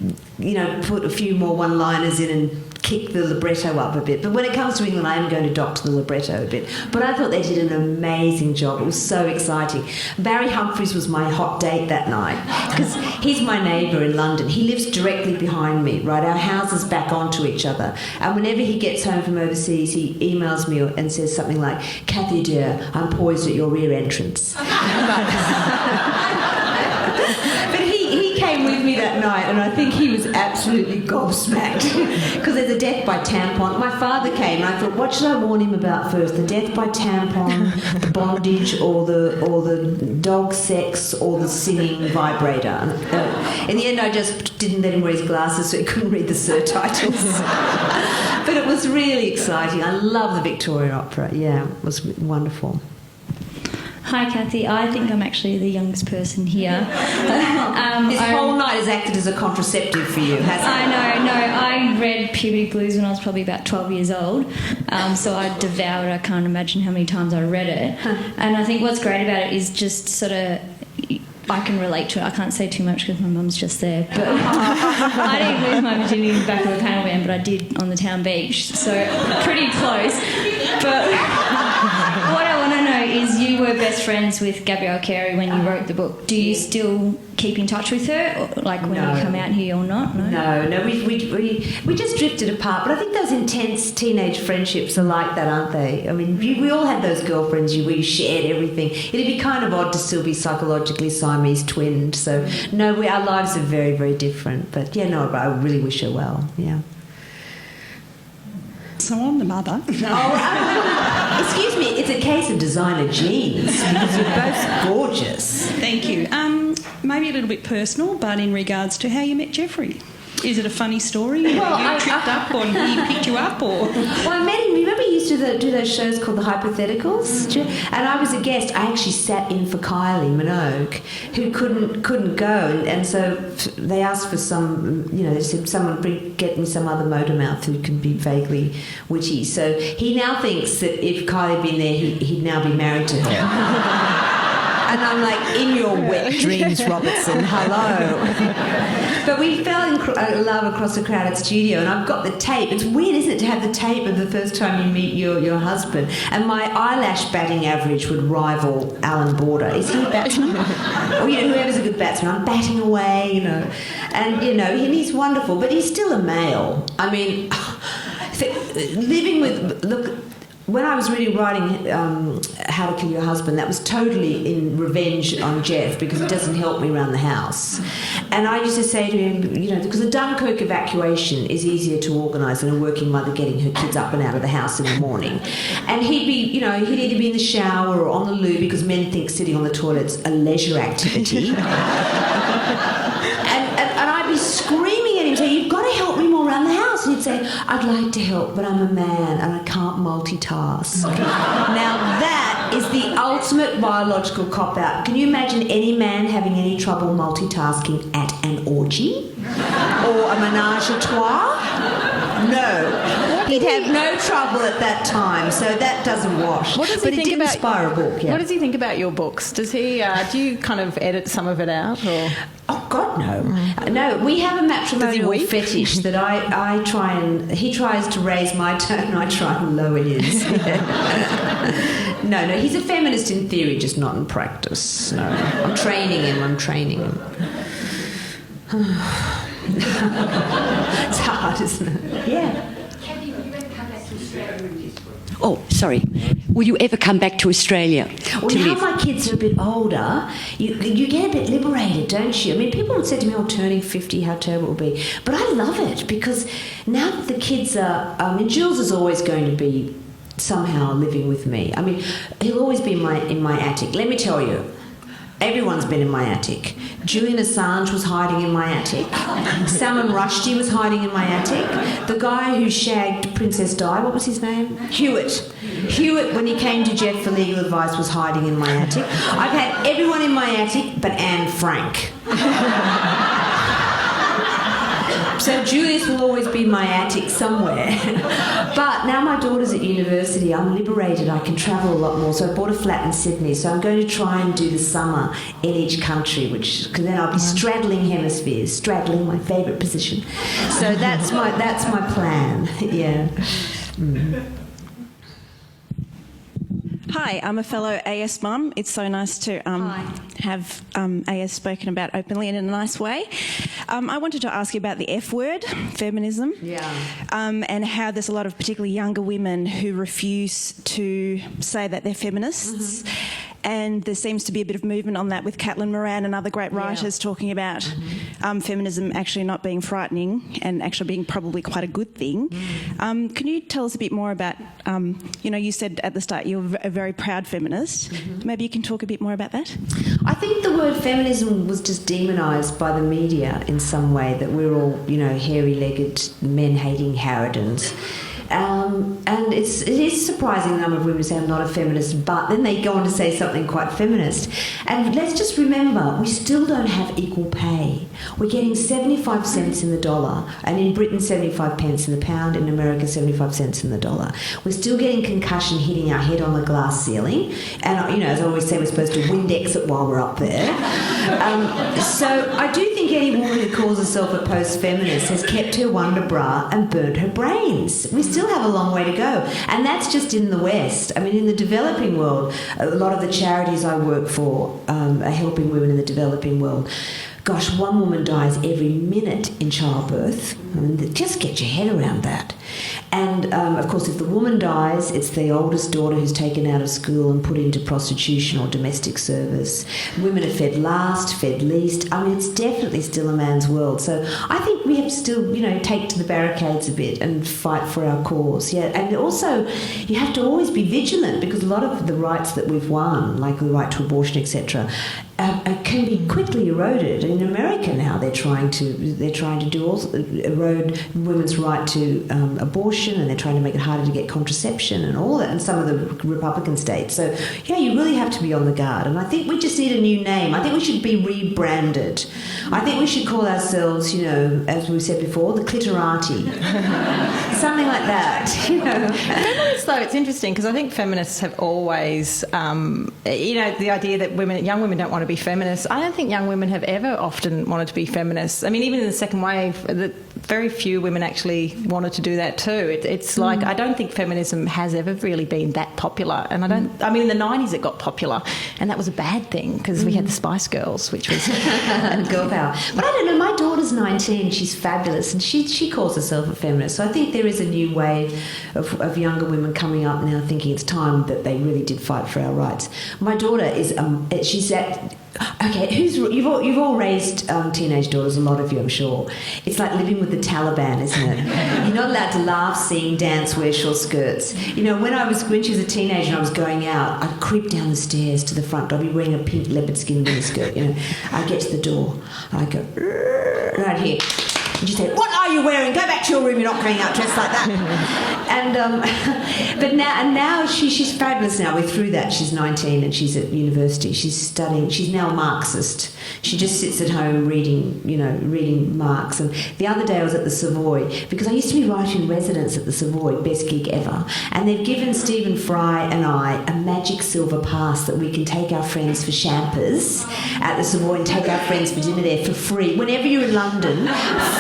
[SPEAKER 1] put a few more one-liners in and kick the libretto up a bit. But when it comes to England, I am going to doctor the libretto a bit. But I thought they did an amazing job. It was so exciting. Barry Humphries was my hot date that night because he's my neighbour in London. He lives directly behind me, right? Our houses back onto each other. And whenever he gets home from overseas, he emails me and says something like, "Kathy dear, I'm poised at your rear entrance." But he came with me that night, and I think he was absolutely gobsmacked because there's a death by tampon. My father came, and I thought, what should I warn him about first? The death by tampon, the bondage, or the dog sex, or the singing vibrator? And, in the end, I just didn't let him wear his glasses, so he couldn't read the surtitles. But it was really exciting. I love the Victorian Opera. Yeah, it was wonderful.
[SPEAKER 7] Hi, Kathy. I think I'm actually the youngest person here.
[SPEAKER 1] This whole night has acted as a contraceptive for you, hasn't it?
[SPEAKER 7] I know, no. I read Puberty Blues when I was probably about 12 years old, so I devoured it. I can't imagine how many times I read it. And I think what's great about it is just sort of... I can relate to it. I can't say too much because my mum's just there. But I didn't lose my virginity in the back of a panel van, but I did on the town beach, so pretty close. But what I want to know is, you were best friends with Gabrielle Carey when you wrote the book. Do you still keep in touch with her, or, like when you come out here or not?
[SPEAKER 1] No. We just drifted apart. But I think those intense teenage friendships are like that, aren't they? I mean, we all had those girlfriends where you shared everything. It'd be kind of odd to still be psychologically Siamese twinned. So no, our lives are very, very different. But yeah, no, I really wish her well. Yeah.
[SPEAKER 8] So I'm the mother.
[SPEAKER 1] Excuse me, it's a case of designer genes because you're both gorgeous.
[SPEAKER 8] Thank you. Maybe a little bit personal, but in regards to how you met Jeffrey. Is it a funny story?
[SPEAKER 1] Well,
[SPEAKER 8] you tripped up or he picked you up? Or?
[SPEAKER 1] Well, I met him. Remember he used to do those shows called The Hypotheticals? And I was a guest. I actually sat in for Kylie Minogue, who couldn't go. And so they asked for some, they said, someone get me some other motor mouth who can be vaguely witty. So he now thinks that if Kylie had been there, he'd now be married to her. And I'm like, in your wet dreams, Robertson, hello. But we fell in love across a crowded studio, and I've got the tape. It's weird, isn't it, to have the tape of the first time you meet your husband. And my eyelash batting average would rival Alan Border. Is he a batsman? Or, whoever's a good batsman. I'm batting away, And, he's wonderful, but he's still a male. I mean, living with... Look... When I was really writing How to Kill Your Husband, that was totally in revenge on Jeff because he doesn't help me around the house. And I used to say to him, because the Dunkirk evacuation is easier to organise than a working mother getting her kids up and out of the house in the morning. And he'd be, he'd either be in the shower or on the loo because men think sitting on the toilet's a leisure activity. and I'd be screaming at him, saying, "You've got to help me more around the house." And he'd say, "I'd like to help, but I'm a man and I can't multitask." Now that is the ultimate biological cop-out. Can you imagine any man having any trouble multitasking at an orgy? Or a menage a trois? No. He'd have no trouble at that time, so that doesn't wash.
[SPEAKER 2] What does he think
[SPEAKER 1] did
[SPEAKER 2] about
[SPEAKER 1] inspire a book? Yeah.
[SPEAKER 2] What does he think about your books? Does he? Do you kind of edit some of it out, or?
[SPEAKER 1] Oh God, no. No, we have a matrimonial fetish that I try and he tries to raise my tone and I try and lower his. No, he's a feminist in theory, just not in practice. No, I'm training him. It's hard, isn't it? Yeah.
[SPEAKER 9] Oh, sorry. Will you ever come back to Australia
[SPEAKER 1] Well,
[SPEAKER 9] to
[SPEAKER 1] now
[SPEAKER 9] live?
[SPEAKER 1] my kids are a bit older, you get a bit liberated, don't you? I mean, people would say to me, turning 50, how terrible it would be. But I love it because now that the kids are... Jules is always going to be somehow living with me. I mean, he'll always be in my attic. Let me tell you, everyone's been in my attic. Julian Assange was hiding in my attic. Salman Rushdie was hiding in my attic. The guy who shagged Princess Di, what was his name? Hewitt, when he came to Jeff for legal advice, was hiding in my attic. I've had everyone in my attic but Anne Frank. So Julius will always be my attic somewhere. But now my daughter's at university, I'm liberated. I can travel a lot more. So I bought a flat in Sydney. So I'm going to try and do the summer in each country, because then I'll be straddling hemispheres, straddling my favourite position. So that's my plan. Yeah.
[SPEAKER 10] Hi, I'm a fellow AS mum. It's so nice to have AS spoken about openly and in a nice way. I wanted to ask you about the F word, feminism, and how there's a lot of particularly younger women who refuse to say that they're feminists. And there seems to be a bit of movement on that with Caitlin Moran and other great writers talking about feminism actually not being frightening and actually being probably quite a good thing. Can you tell us a bit more about, you said at the start you're a very proud feminist. Maybe you can talk a bit more about that?
[SPEAKER 1] I think the word feminism was just demonised by the media in some way, that we're all, hairy-legged, men-hating harridans. And it is surprising the number of women say I'm not a feminist, but then they go on to say something quite feminist. And let's just remember, we still don't have equal pay. We're getting 75 cents in the dollar, and in Britain 75 pence in the pound, in America 75 cents in the dollar. We're still getting concussion hitting our head on the glass ceiling, and as I always say, we're supposed to Windex it while we're up there. So I do think any woman who calls herself a post-feminist has kept her wonder bra and burnt her brains. We still have a long way to go, and that's just in the West. I mean, in the developing world, a lot of the charities I work for are helping women in the developing world. Gosh, one woman dies every minute in childbirth. I mean, just get your head around that. And, of course, if the woman dies, it's the oldest daughter who's taken out of school and put into prostitution or domestic service. Women are fed last, fed least. I mean, it's definitely still a man's world. So I think we have to still, take to the barricades a bit and fight for our cause. Yeah, and also you have to always be vigilant, because a lot of the rights that we've won, like the right to abortion, etc., can be quickly eroded. In America now, they're trying to erode women's right to abortion, and they're trying to make it harder to get contraception and all that in some of the Republican states. So you really have to be on the guard. And I think we just need a new name. I think we should be rebranded. I think we should call ourselves, as we said before, the clitorati, something like that.
[SPEAKER 2] Feminists, though, it's interesting, because I think feminists have always, the idea that young women don't want to be feminists. I don't think young women have ever often wanted to be feminists. I mean, even in the second wave, very few women actually wanted to do that too. It's like, I don't think feminism has ever really been that popular. And I mean, in the 90s it got popular, and that was a bad thing, because we had the Spice Girls, which was
[SPEAKER 1] girl power. But I don't know, my daughter's 19, she's fabulous, and she calls herself a feminist. So I think there is a new wave of younger women coming up now thinking it's time that they really did fight for our rights. My daughter is, she's at... Okay, you've all raised teenage daughters, a lot of you, I'm sure. It's like living with the Taliban, isn't it? You're not allowed to laugh, sing, dance, wear short skirts. When she was a teenager and I was going out, I'd creep down the stairs to the front door. I'd be wearing a pink leopard skin miniskirt. I'd get to the door and I'd go right here. And she'd say, "What are you wearing? Go back to your room. You're not going out dressed like that." But now she's fabulous. Now we're through that. She's 19 and she's at university. She's studying. She's now a Marxist. She just sits at home reading Marx. And the other day I was at the Savoy, because I used to be writing in residence at the Savoy, best gig ever. And they've given Stephen Fry and I a magic silver pass that we can take our friends for champers at the Savoy and take our friends for dinner there for free. Whenever you're in London,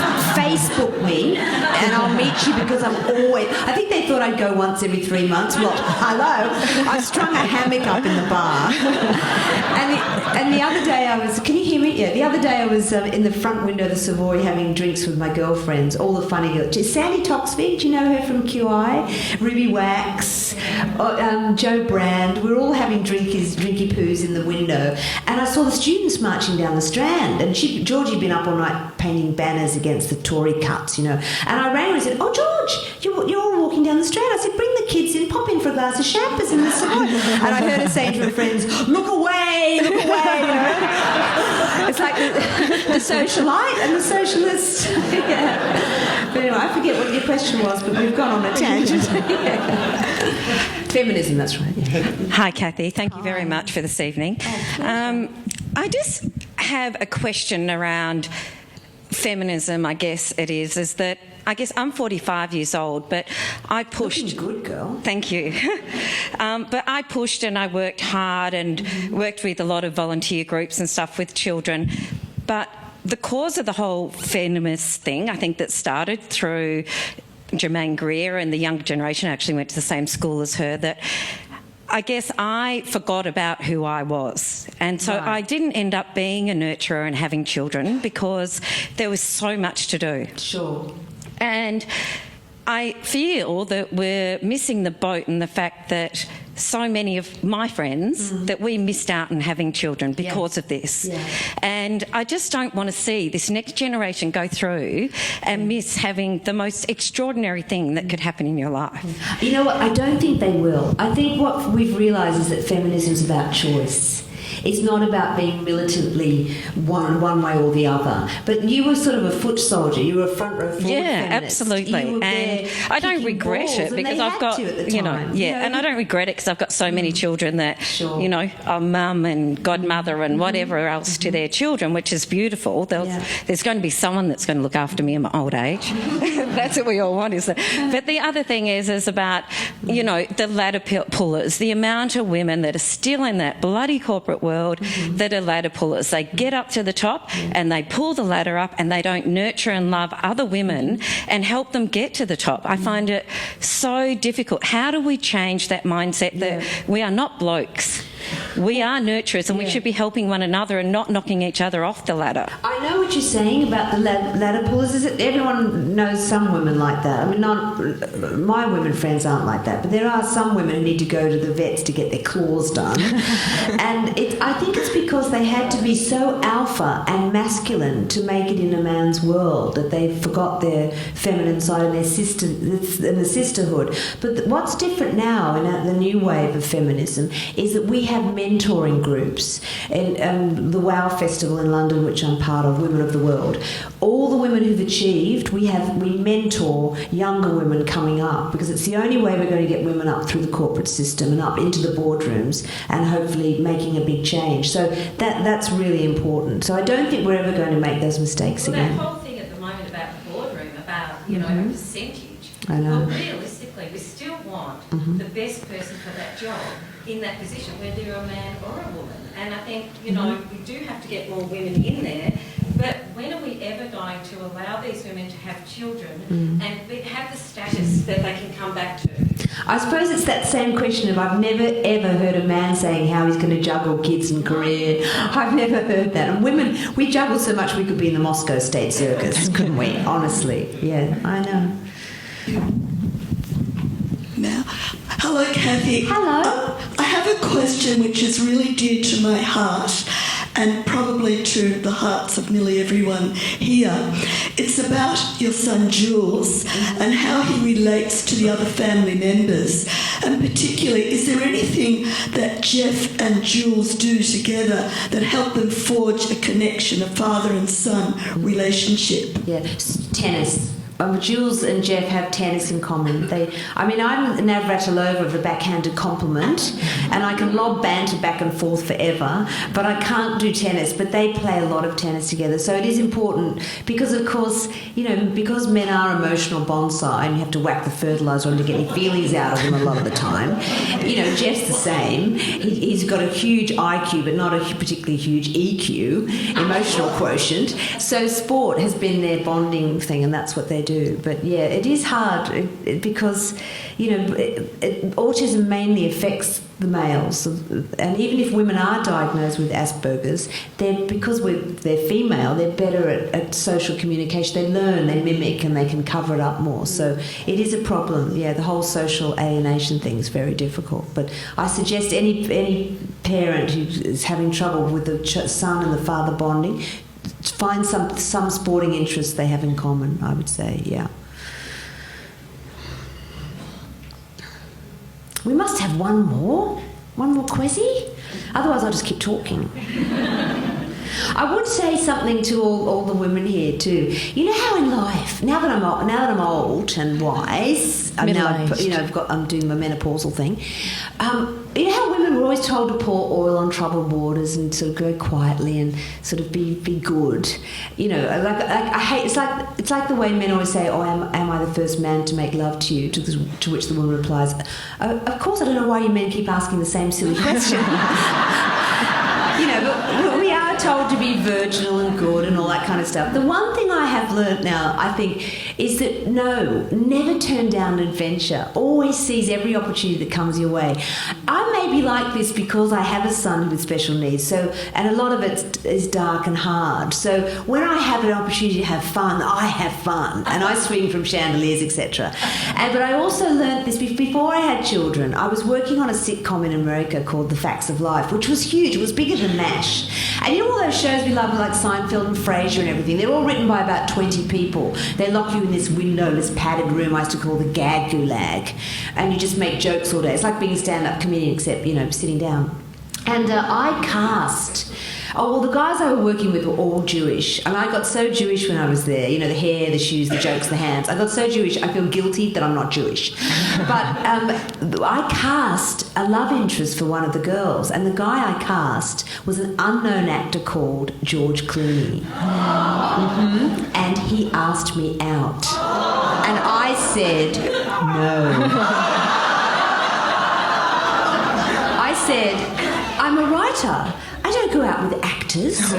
[SPEAKER 1] Facebook me and I'll meet you, because I think they thought I'd go once every 3 months. Well, hello, I strung a hammock up in the bar. And the other day I was, can you hear me? Yeah, the other day I was in the front window of the Savoy having drinks with my girlfriends, all the funny girls. Sandy Toxvig, do you know her from QI? Ruby Wax, Joe Brand. We're all having drinky poos in the window. And I saw the students marching down the Strand, and Georgie had been up all night painting banners against the Tory cuts, And I rang her and said, "Oh, George, you're all walking down the Strand." I said, "Bring the kids in, pop in for a glass of champers in the Savoy." And I heard her saying to her friends, "Look away, look away." It's like the socialite and the socialist. Yeah. But anyway, I forget what your question was, but we've gone on a tangent. Yeah. Feminism, that's right. Yeah.
[SPEAKER 11] Hi, Kathy. Thank you very much for this evening. I just have a question around feminism, I guess it is that I guess I'm 45 years old, but I pushed.
[SPEAKER 1] Looking good, girl.
[SPEAKER 11] Thank you. But I pushed and I worked hard and worked with a lot of volunteer groups and stuff with children. But the cause of the whole feminist thing, I think that started through Germaine Greer, and the younger generation actually went to the same school as her, that I guess I forgot about who I was. And so I didn't end up being a nurturer and having children because there was so much to do.
[SPEAKER 1] Sure.
[SPEAKER 11] And I feel that we're missing the boat in the fact that so many of my friends that we missed out on having children because of this. Yeah. And I just don't want to see this next generation go through and miss having the most extraordinary thing that could happen in your life.
[SPEAKER 1] You know what? I don't think they will. I think what we've realised is that feminism is about choice. It's not about being militantly one way or the other. But you were sort of a foot soldier. You were a front row forward feminist.
[SPEAKER 11] Absolutely. And I don't regret it because I've got, and I don't regret it because I've got so many children that, are mum and godmother and whatever else to their children, which is beautiful. There's going to be someone that's going to look after me in my old age. That's what we all want, isn't it? But the other thing is about, the ladder pullers, the amount of women that are still in that bloody corporate world that are ladder pullers. They get up to the top and they pull the ladder up and they don't nurture and love other women and help them get to the top. I find it so difficult. How do we change that mindset that we are not blokes? We are nurturers and we should be helping one another and not knocking each other off the ladder.
[SPEAKER 1] I know what you're saying about the ladder pullers. Is it everyone knows some women like that? I mean, my women friends aren't like that, but there are some women who need to go to the vets to get their claws done. And I think it's because they had to be so alpha and masculine to make it in a man's world that they forgot their feminine side and the sisterhood. But what's different now in the new wave of feminism is that we have mentoring groups. And the WOW Festival in London, which I'm part of, Women of the World, all the women who've achieved, we mentor younger women coming up, because it's the only way we're going to get women up through the corporate system and up into the boardrooms and hopefully making a big change. So that's really important. So I don't think we're ever going to make those mistakes again.
[SPEAKER 12] That whole thing at the moment about the boardroom, about a percentage.
[SPEAKER 1] I know.
[SPEAKER 12] Well, realistically, we still want the best person for that job in that position, whether you're a man or a woman. And I think, we do have to get more women in there. But when are we ever going to allow these women to have children and have the status that they can come back to?
[SPEAKER 1] I suppose it's that same question of I've never ever heard a man saying how he's going to juggle kids and career. I've never heard that. And women, we juggle so much we could be in the Moscow State Circus, couldn't we? Honestly. Yeah, I know.
[SPEAKER 13] Now, hello, Kathy.
[SPEAKER 1] Hello.
[SPEAKER 13] I have a question which is really dear to my heart and probably to the hearts of nearly everyone here. It's about your son Jules and how he relates to the other family members. And particularly, is there anything that Jeff and Jules do together that help them forge a connection, a father and son relationship?
[SPEAKER 1] Yeah, tennis. Jules and Jeff have tennis in common. I'm Navratilova of the backhanded compliment, and I can lob banter back and forth forever, but I can't do tennis. But they play a lot of tennis together, so it is important because, of course, because men are emotional bonsai, and you have to whack the fertiliser on to get any feelings out of them a lot of the time. Jeff's the same. He's got a huge IQ, but not a particularly huge EQ, emotional quotient. So sport has been their bonding thing, and that's what they do. But yeah, it is hard because autism mainly affects the males, and even if women are diagnosed with Asperger's, because they're female, they're better at social communication. They learn, they mimic, and they can cover it up more. So it is a problem. Yeah, the whole social alienation thing is very difficult. But I suggest any parent who is having trouble with the son and the father bonding, find some sporting interests they have in common, I would say, yeah. We must have one more quizzy, otherwise I'll just keep talking. I would say something to all the women here too. You know how in life, now that I'm old and wise, I'm doing my menopausal thing. you know how women were always told to pour oil on troubled waters and sort of go quietly and sort of be good. You know, like I hate. It's like the way men always say, "Oh, am I the first man to make love to you?" To which the woman replies, "Of course, I don't know why you men keep asking the same silly question." You know, but we are told to be virginal and good and all that kind of stuff. The one thing I have learnt now, I think, is that no, never turn down an adventure. Always seize every opportunity that comes your way. I may be like this because I have a son with special needs, and a lot of it is dark and hard. So when I have an opportunity to have fun, I have fun, and I swing from chandeliers, etc. But I also learnt this before I had children. I was working on a sitcom in America called The Facts of Life, which was huge. It was bigger than MASH. And you know all those shows we love, like Seinfeld and Frasier and everything? They're all written by about 20 people. They lock you in this windowless, padded room I used to call the gag gulag, and you just make jokes all day. It's like being a stand-up comedian, except, you know, sitting down. And I cast... Oh, well, the guys I was working with were all Jewish, and I got so Jewish when I was there. You know, the hair, the shoes, the jokes, the hands. I got so Jewish, I feel guilty that I'm not Jewish. But I cast a love interest for one of the girls, and the guy I cast was an unknown actor called George Clooney. Mm-hmm. And he asked me out. And I said, no. I said, I'm a writer. I don't go out with actors.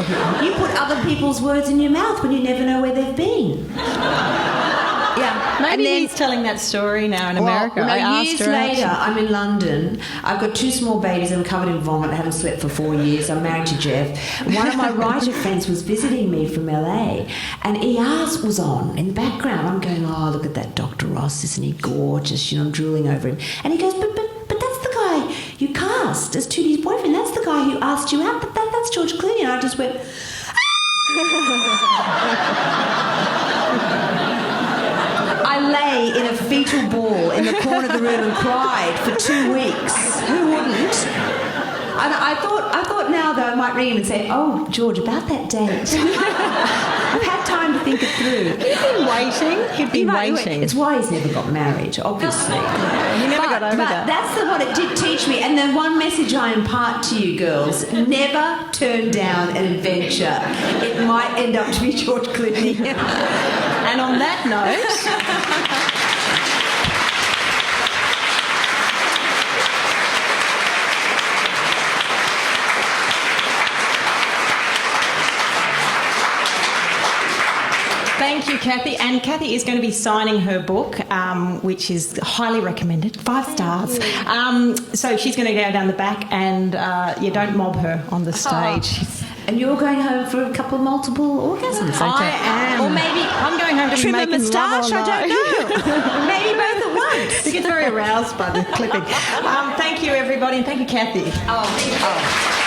[SPEAKER 1] You put other people's words in your mouth when you never know where they've been. Yeah.
[SPEAKER 2] Maybe he's telling that story now in America.
[SPEAKER 1] Years later, I'm in London. I've got 2 small babies. I'm covered in vomit. I haven't slept for 4 years. I'm married to Jeff. One of my writer friends was visiting me from LA, and ER's was on in the background. I'm going, oh, look at that Dr. Ross. Isn't he gorgeous? You know, I'm drooling over him. And he goes, but that's the guy you cast as Tootie's boyfriend. That's the guy who asked you out. But that's George Clooney. And I just went... I lay in a fetal ball in the corner of the room and cried for 2 weeks. Who wouldn't? And I thought now, though, I might ring him and say, oh, George, about that date. I've had time to think it through.
[SPEAKER 2] He'd been waiting.
[SPEAKER 1] It's why he's never got married, obviously.
[SPEAKER 2] He never got over that.
[SPEAKER 1] That's what it did teach me. And then one message I impart to you girls, never turn down an adventure. It might end up to be George Clooney.
[SPEAKER 2] And on that note... Thank you, Kathy. And Kathy is going to be signing her book, which is highly recommended, 5 stars. So she's going to go down the back and, don't mob her on the stage.
[SPEAKER 1] And you're going home for a couple of multiple orgasms.
[SPEAKER 2] I am.
[SPEAKER 1] Or maybe
[SPEAKER 2] I'm going home to
[SPEAKER 1] trim
[SPEAKER 2] be
[SPEAKER 1] a
[SPEAKER 2] making
[SPEAKER 1] moustache,
[SPEAKER 2] love all
[SPEAKER 1] I don't know. Maybe both at once.
[SPEAKER 2] He gets very aroused by the clipping. Thank you, everybody, and thank you, Kathy.
[SPEAKER 1] Oh, thank you.